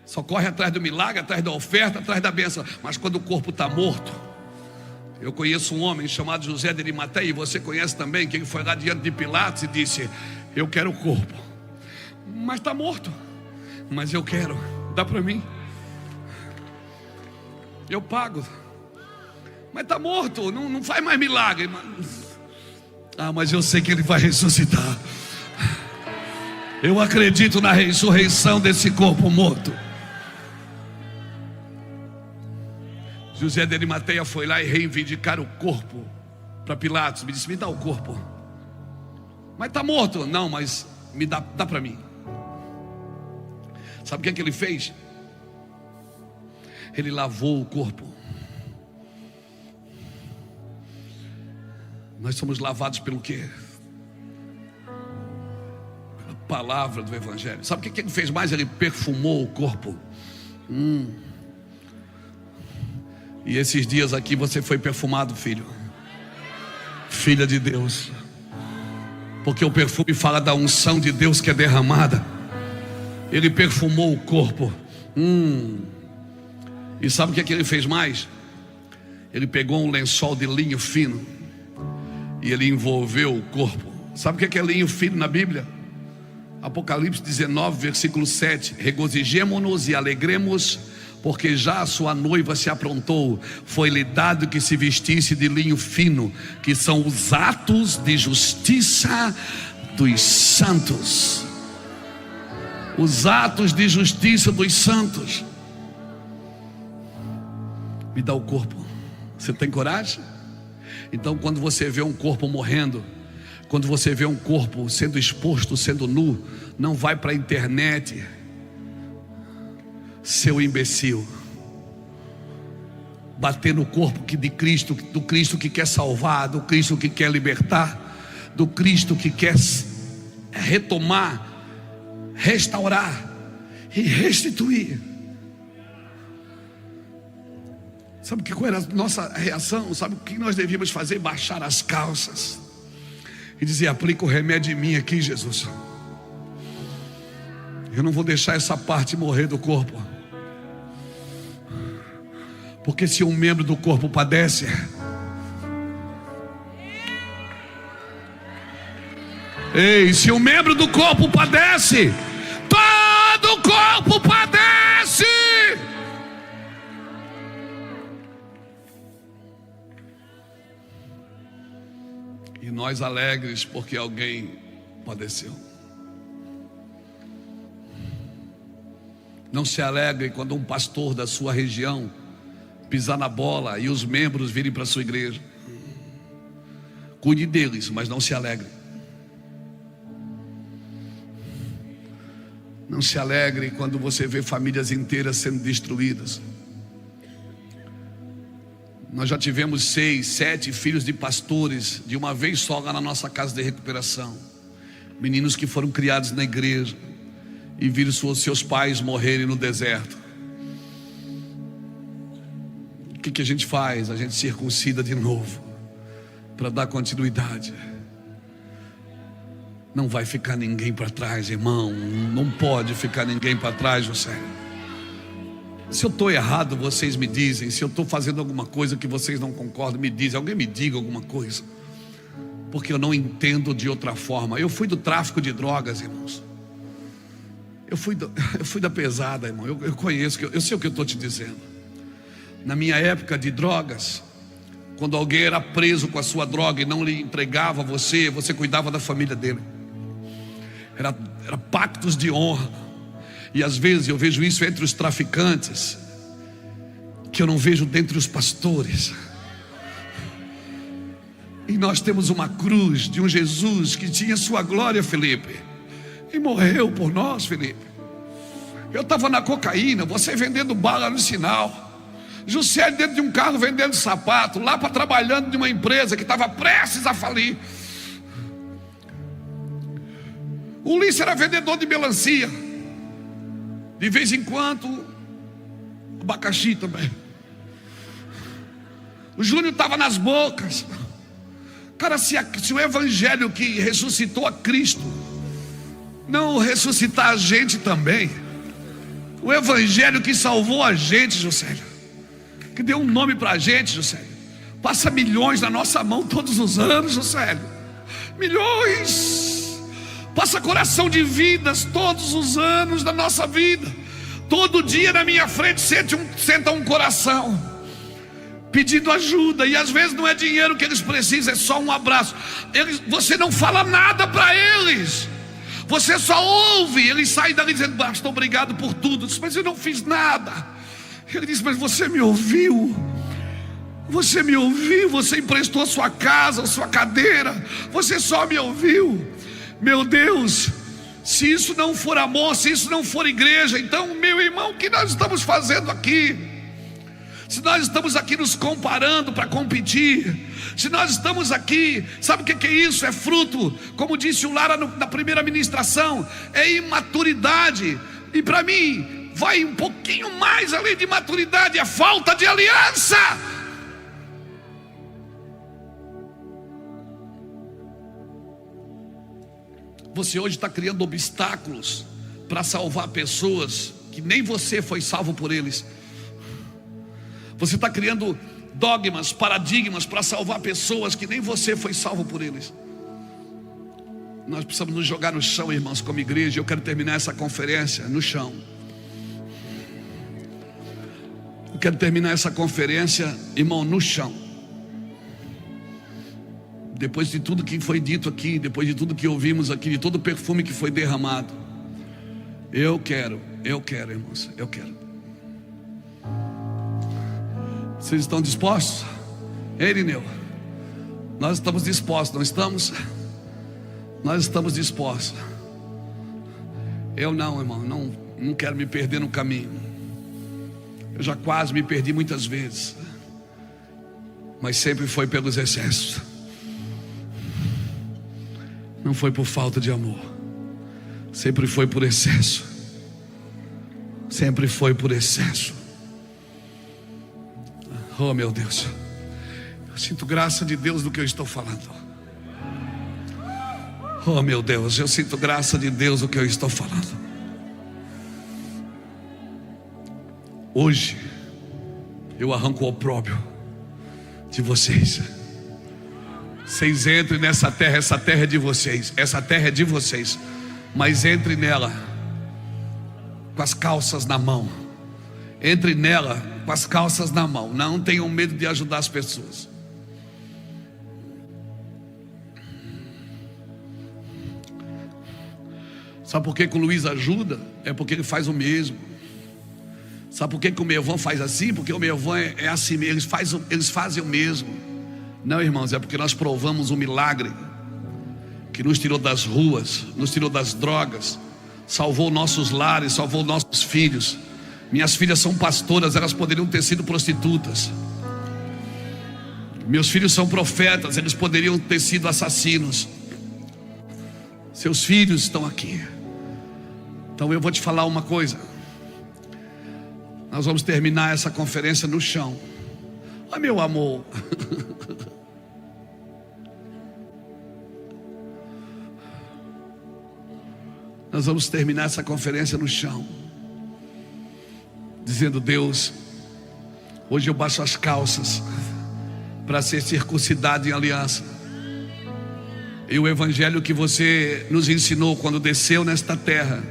só corre atrás do milagre, atrás da oferta, atrás da bênção. Mas quando o corpo está morto, eu conheço um homem chamado José de Arimateia, e você conhece também, que ele foi lá diante de Pilatos e disse: eu quero o corpo, mas está morto, mas eu quero, dá para mim, eu pago, mas está morto, não faz mais milagre. Mas eu sei que ele vai ressuscitar. Eu acredito na ressurreição desse corpo morto. José de Arimateia foi lá e reivindicar o corpo para Pilatos. Me disse: me dá o corpo. Mas está morto. Não, mas me dá para mim. Sabe o que ele fez? Ele lavou o corpo. Nós somos lavados pelo quê? Pela palavra do Evangelho. Sabe o que ele fez mais? Ele perfumou o corpo. E esses dias aqui você foi perfumado, filho, filha de Deus, porque o perfume fala da unção de Deus que é derramada. Ele perfumou o corpo. E sabe o que ele fez mais? Ele pegou um lençol de linho fino e ele envolveu o corpo. Sabe o que é linho fino na Bíblia? Apocalipse 19, versículo 7. Regozijemo-nos e alegremos, porque já a sua noiva se aprontou. Foi-lhe dado que se vestisse de linho fino, que são os atos de justiça dos santos. Os atos de justiça dos santos. Me dá o corpo. Você tem coragem? Então, quando você vê um corpo morrendo, quando você vê um corpo sendo exposto, sendo nu, não vai para a internet, seu imbecil, bater no corpo de Cristo, do Cristo que quer salvar, do Cristo que quer libertar, do Cristo que quer retomar, restaurar e restituir. Sabe qual era a nossa reação? Sabe o que nós devíamos fazer? Baixar as calças e dizer: aplica o remédio em mim aqui, Jesus. Eu não vou deixar essa parte morrer do corpo. Porque se um membro do corpo padece, se um membro do corpo padece, todo o corpo padece. E nós alegres porque alguém padeceu. Não se alegre quando um pastor da sua região pisar na bola e os membros virem para a sua igreja. Cuide deles, mas não se alegre. Não se alegre quando você vê famílias inteiras sendo destruídas. Nós já tivemos 6, 7 filhos de pastores de uma vez só lá na nossa casa de recuperação. Meninos que foram criados na igreja e viram seus pais morrerem no deserto. O que a gente faz? A gente circuncida de novo para dar continuidade. Não vai ficar ninguém para trás, irmão. Não pode ficar ninguém para trás, José. Se eu estou errado, vocês me dizem. Se eu estou fazendo alguma coisa que vocês não concordam, me dizem. Alguém me diga alguma coisa, porque eu não entendo de outra forma. Eu fui do tráfico de drogas, irmãos. Eu fui da pesada, irmão. Eu conheço, eu sei o que eu estou te dizendo. Na minha época de drogas, quando alguém era preso com a sua droga e não lhe entregava você cuidava da família dele. Era pactos de honra. E às vezes eu vejo isso entre os traficantes, que eu não vejo dentre os pastores. E nós temos uma cruz de um Jesus que tinha sua glória, Felipe, e morreu por nós, Felipe. Eu estava na cocaína, você vendendo bala no sinal. Juscelio dentro de um carro vendendo sapato, Lapa trabalhando de uma empresa que estava prestes a falir. Ulisses era vendedor de melancia, de vez em quando abacaxi também. O Júnior estava nas bocas. Cara, se o evangelho que ressuscitou a Cristo não ressuscitar a gente também, o evangelho que salvou a gente, Juscelio, que deu um nome pra gente, Juscelio, passa milhões na nossa mão todos os anos, Juscelio. Milhões. Passa coração de vidas todos os anos da nossa vida. Todo dia na minha frente senta um coração pedindo ajuda, e às vezes não é dinheiro que eles precisam, é só um abraço. Você não fala nada para eles, você só ouve. Eles saem dali dizendo: pastor, obrigado por tudo. Mas eu não fiz nada. Ele diz: mas você me ouviu. Você me ouviu, você emprestou a sua casa, a sua cadeira, você só me ouviu. Meu Deus, se isso não for amor, se isso não for igreja, então, meu irmão, o que nós estamos fazendo aqui? Se nós estamos aqui nos comparando para competir, se nós estamos aqui, sabe o que é isso? É fruto, como disse o Lara na primeira ministração, é imaturidade. E para mim, vai um pouquinho mais além de maturidade, a falta de aliança. Você hoje está criando obstáculos para salvar pessoas que nem você foi salvo por eles. Você está criando dogmas, paradigmas para salvar pessoas que nem você foi salvo por eles. Nós precisamos nos jogar no chão, irmãos, como igreja. Eu quero terminar essa conferência no chão. Eu quero terminar essa conferência, irmão, no chão. Depois de tudo que foi dito aqui, depois de tudo que ouvimos aqui, de todo o perfume que foi derramado, eu quero, irmãos, eu quero. Vocês estão dispostos? Ei, Irineu, nós estamos dispostos, não estamos? Nós estamos dispostos. Eu não, irmão, não quero me perder no caminho. Eu já quase me perdi muitas vezes, mas sempre foi pelos excessos. Não foi por falta de amor, sempre foi por excesso. Sempre foi por excesso. Oh, meu Deus, eu sinto graça de Deus do que eu estou falando. Oh, meu Deus, eu sinto graça de Deus do que eu estou falando. Hoje eu arranco o opróbrio de vocês. Vocês entrem nessa terra, essa terra é de vocês, essa terra é de vocês, mas entre nela com as calças na mão. Entre nela com as calças na mão. Não tenham medo de ajudar as pessoas. Sabe por que o Luiz ajuda? É porque ele faz o mesmo. Sabe por que o meu irmão faz assim? Porque o meu irmão é assim mesmo, eles fazem o mesmo. Não, irmãos, é porque nós provamos um milagre que nos tirou das ruas, nos tirou das drogas, salvou nossos lares, salvou nossos filhos. Minhas filhas são pastoras, elas poderiam ter sido prostitutas. Meus filhos são profetas, eles poderiam ter sido assassinos. Seus filhos estão aqui. Então eu vou te falar uma coisa. Nós vamos terminar essa conferência no chão. Ah, meu amor. Nós vamos terminar essa conferência no chão, dizendo: Deus, hoje eu baixo as calças para ser circuncidado em aliança. E o evangelho que você nos ensinou quando desceu nesta terra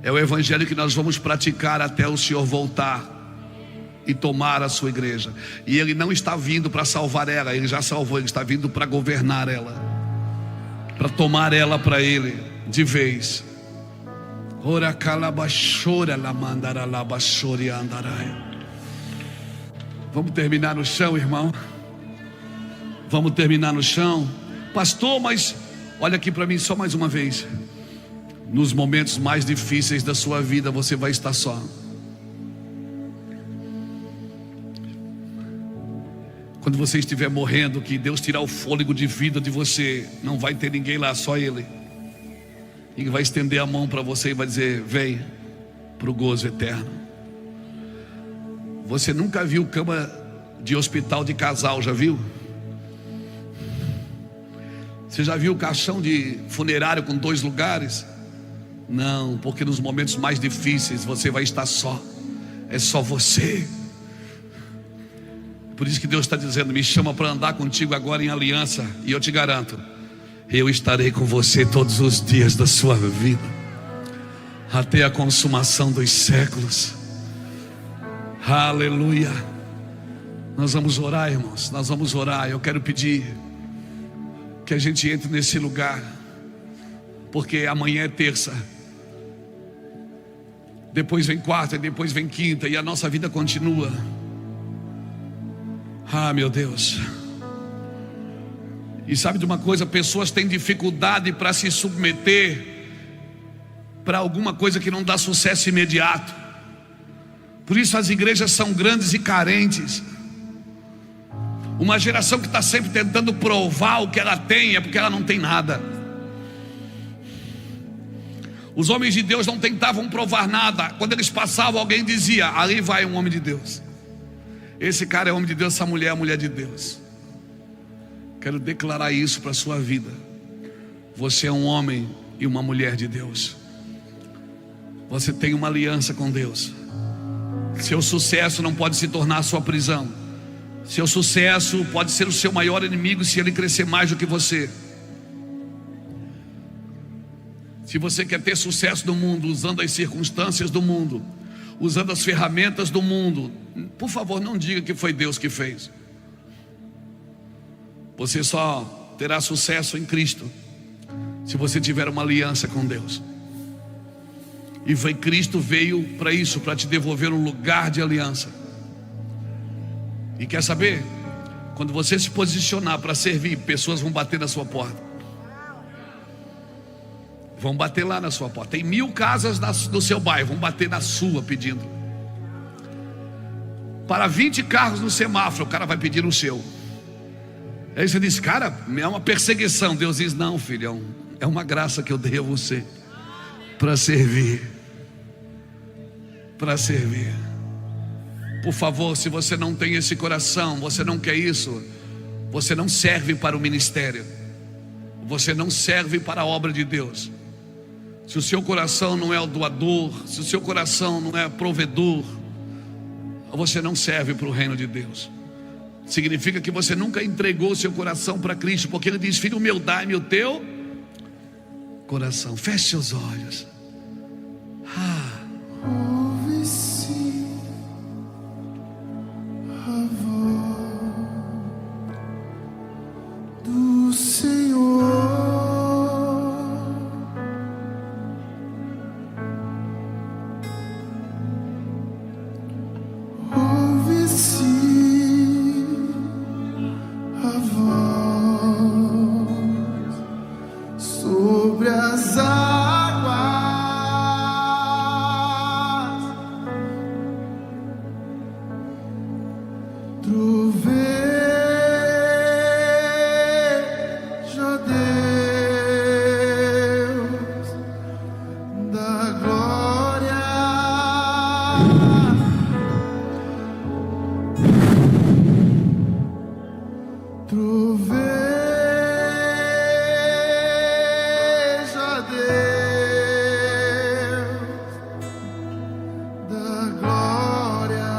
é o evangelho que nós vamos praticar até o Senhor voltar e tomar a sua igreja. E Ele não está vindo para salvar ela, Ele já salvou. Ele está vindo para governar ela, para tomar ela para Ele de vez. Ora calabachora la mandara la bachori andarai. Vamos terminar no chão, irmão. Vamos terminar no chão. Pastor, mas olha aqui para mim só mais uma vez. Nos momentos mais difíceis da sua vida, você vai estar só. Quando você estiver morrendo, que Deus tirar o fôlego de vida de você, não vai ter ninguém lá, só Ele. E vai estender a mão para você e vai dizer: vem para o gozo eterno. Você nunca viu cama de hospital de casal, já viu? Você já viu caixão de funerário com 2 lugares? Não, porque nos momentos mais difíceis você vai estar só. É só você. Por isso que Deus está dizendo: me chama para andar contigo agora em aliança. E eu te garanto, eu estarei com você todos os dias da sua vida, até a consumação dos séculos. Aleluia. Nós vamos orar, irmãos. Nós vamos orar. Eu quero pedir que a gente entre nesse lugar, porque amanhã é terça, depois vem quarta, e depois vem quinta, e a nossa vida continua. Ah, meu Deus. E sabe de uma coisa? Pessoas têm dificuldade para se submeter para alguma coisa que não dá sucesso imediato. Por isso as igrejas são grandes e carentes. Uma geração que está sempre tentando provar o que ela tem, é porque ela não tem nada. Os homens de Deus não tentavam provar nada. Quando eles passavam, alguém dizia: ali vai um homem de Deus. Esse cara é homem de Deus, essa mulher é a mulher de Deus. Quero declarar isso para a sua vida. Você é um homem e uma mulher de Deus. Você tem uma aliança com Deus. Seu sucesso não pode se tornar a sua prisão. Seu sucesso pode ser o seu maior inimigo se ele crescer mais do que você. Se você quer ter sucesso no mundo, usando as circunstâncias do mundo, usando as ferramentas do mundo, por favor, não diga que foi Deus que fez. Você só terá sucesso em Cristo se você tiver uma aliança com Deus. E Cristo veio para isso, para te devolver um lugar de aliança. E quer saber? Quando você se posicionar para servir, pessoas vão bater na sua porta. Vão bater lá na sua porta. Tem 1000 casas no seu bairro, vão bater na sua pedindo. Para 20 carros no semáforo, o cara vai pedir o seu. Aí você diz: cara, é uma perseguição. Deus diz: não, filhão, é uma graça que eu dei a você para servir. Para servir. Por favor, se você não tem esse coração, você não quer isso, você não serve para o ministério, você não serve para a obra de Deus. Se o seu coração não é o doador, se o seu coração não é provedor, você não serve para o reino de Deus. Significa que você nunca entregou o seu coração para Cristo, porque Ele diz: filho meu, dai-me o teu coração. Feche seus olhos. Ouve-se a voz do Senhor. Ouve-se a voz sobre as águas. Troveja, Deus da glória. Troveja, Deus da glória.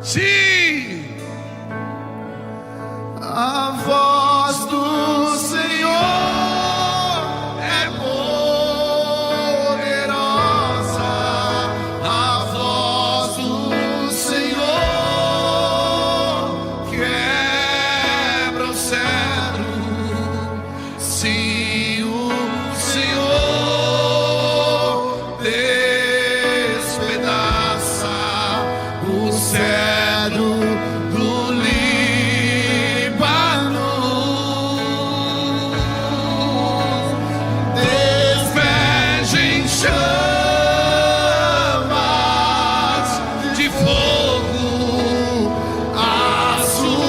Sim, A voz do Senhor é poderosa. A voz do Senhor quebra o cedro. Se o Senhor despedaça o cedro do Líbano, despeja em chamas de fogo a sua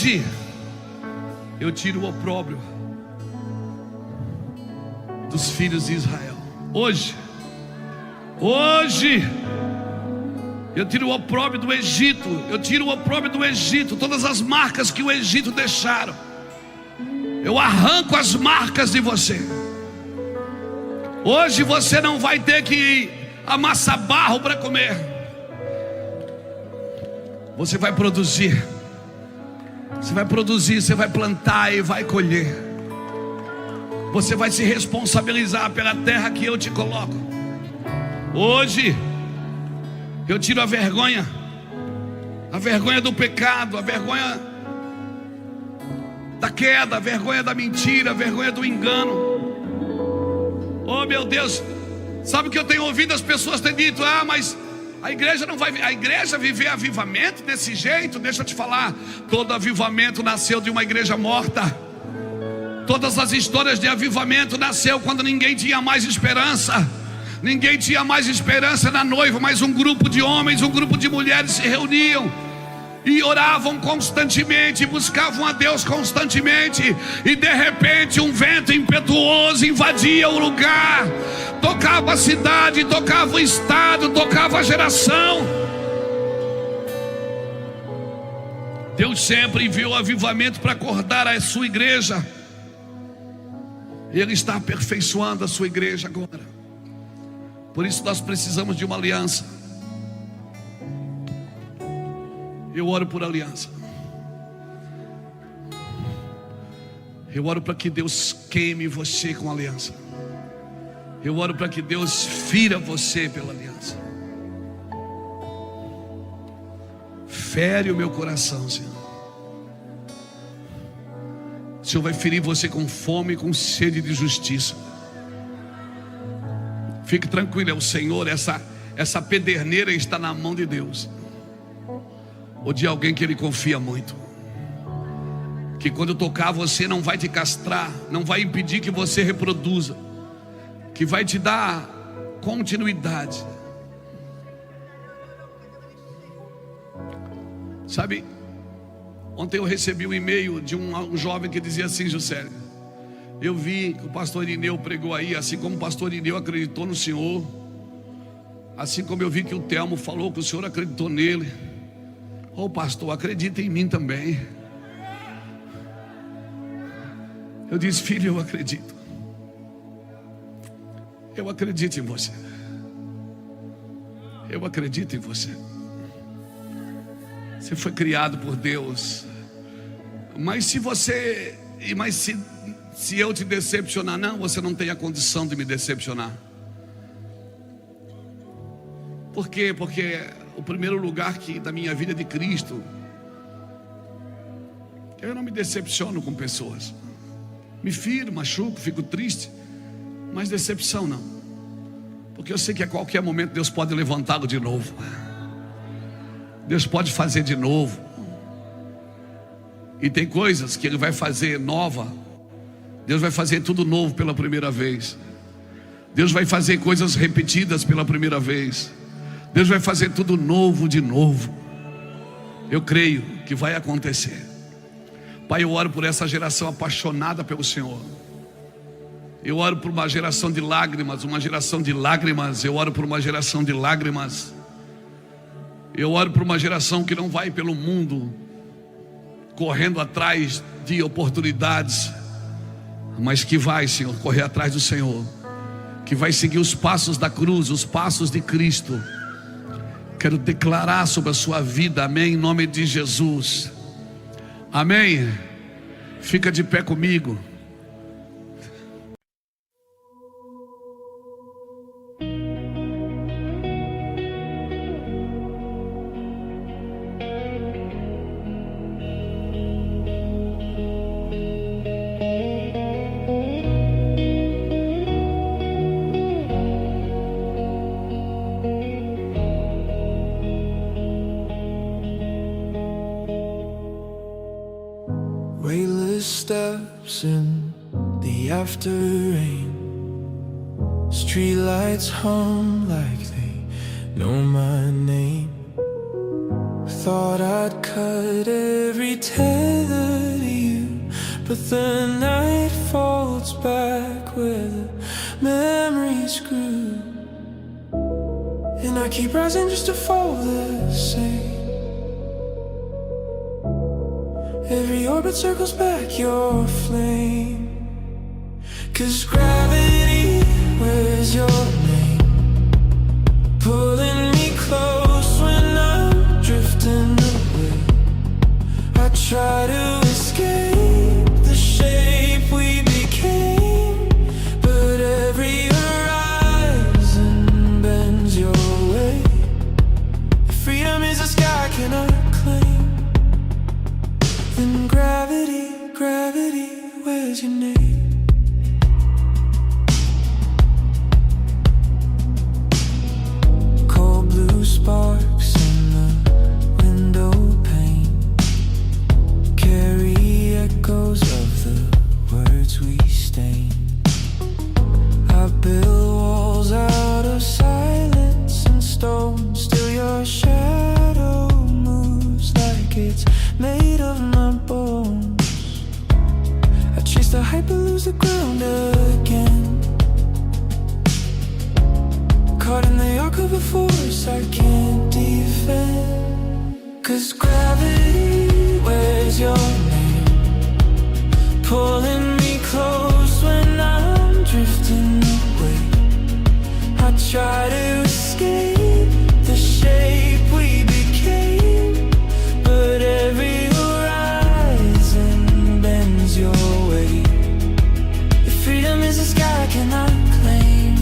Hoje eu tiro o opróbrio dos filhos de Israel. Hoje eu tiro o opróbrio do Egito. Eu tiro o opróbrio do Egito. Todas as marcas que o Egito deixaram, eu arranco as marcas de você. Hoje você não vai ter que amassar barro para comer. Você vai produzir. Você vai produzir, você vai plantar e vai colher. Você vai se responsabilizar pela terra que eu te coloco. Hoje eu tiro a vergonha do pecado, a vergonha da queda, a vergonha da mentira, a vergonha do engano. Oh meu Deus, sabe o que eu tenho ouvido as pessoas terem dito? Ah, mas a igreja não vai, a igreja viver avivamento desse jeito? Deixa eu te falar, todo avivamento nasceu de uma igreja morta. Todas as histórias de avivamento nasceu quando ninguém tinha mais esperança. Ninguém tinha mais esperança na noiva, mas um grupo de homens, um grupo de mulheres se reuniam e oravam constantemente, buscavam a Deus constantemente, e de repente um vento impetuoso invadia o lugar, tocava a cidade, tocava o estado, tocava a geração. Deus sempre enviou avivamento para acordar a sua igreja. Ele está aperfeiçoando a sua igreja agora. Por isso nós precisamos de uma aliança. Eu oro por aliança. Eu oro para que Deus queime você com aliança. Eu oro para que Deus fira você pela aliança. Fere o meu coração, Senhor. O Senhor vai ferir você com fome e com sede de justiça. Fique tranquilo, é o Senhor. Essa pederneira está na mão de Deus, ou de alguém que Ele confia muito, que quando tocar você não vai te castrar, não vai impedir que você reproduza, que vai te dar continuidade. Sabe, ontem eu recebi um e-mail de um jovem que dizia assim: José, eu vi que o pastor Irineu pregou aí, assim como o pastor Irineu acreditou no Senhor, assim como eu vi que o Telmo falou que o Senhor acreditou nele. Oh pastor, acredita em mim também. Eu disse: filho, eu acredito. Eu acredito em você. Eu acredito em você. Você foi criado por Deus. Mas se eu te decepcionar, não, você não tem a condição de me decepcionar. Por quê? Porque o primeiro lugar da minha vida de Cristo, eu não me decepciono com pessoas. Me firo, machuco, fico triste, mas decepção não. Porque eu sei que a qualquer momento Deus pode levantá-lo de novo. Deus pode fazer de novo. E tem coisas que Ele vai fazer nova. Deus vai fazer tudo novo pela primeira vez. Deus vai fazer coisas repetidas pela primeira vez. Deus vai fazer tudo novo de novo. Eu creio que vai acontecer. Pai, eu oro por essa geração apaixonada pelo Senhor. Eu oro por uma geração de lágrimas, uma geração de lágrimas. Eu oro por uma geração de lágrimas. Eu oro por uma geração que não vai pelo mundo correndo atrás de oportunidades, mas que vai, Senhor, correr atrás do Senhor, que vai seguir os passos da cruz, os passos de Cristo. Quero declarar sobre a sua vida, amém, em nome de Jesus, amém. Fica de pé comigo. Weightless steps in the after rain. Streetlights hum like they know my name. thought I'd cut every tether to you, but the night folds back where the memories grew, and I keep rising just to fall the same. Every orbit circles back your flame. 'Cause gravity, where's your name? Pulling me close when I'm drifting away. I try to escape the shape we became, but every horizon bends your way. Freedom is a sky I cannot claim. Then gravity, gravity, where's your name? Sparks in the window pane carry echoes of the words we stain. I build walls out of silence and stone, still your shadow moves like it's made of my bones. I chase the hype but lose the ground again, caught in the arc of a force I can't defend. 'Cause gravity, where's your name? Pulling me close when I'm drifting away. I try to escape the shape we became, but every horizon bends your way. If freedom is a sky I cannot claim,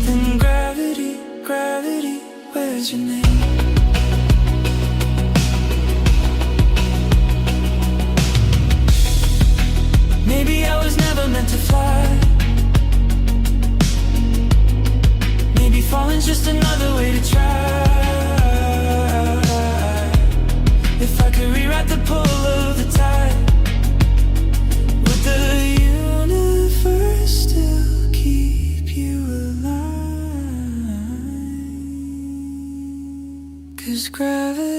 then gravity, gravity, where's your name? Maybe I was never meant to fly. Maybe falling's just another way to try. If I could rewrite the pull of the tide, would the universe still keep you alive? 'Cause gravity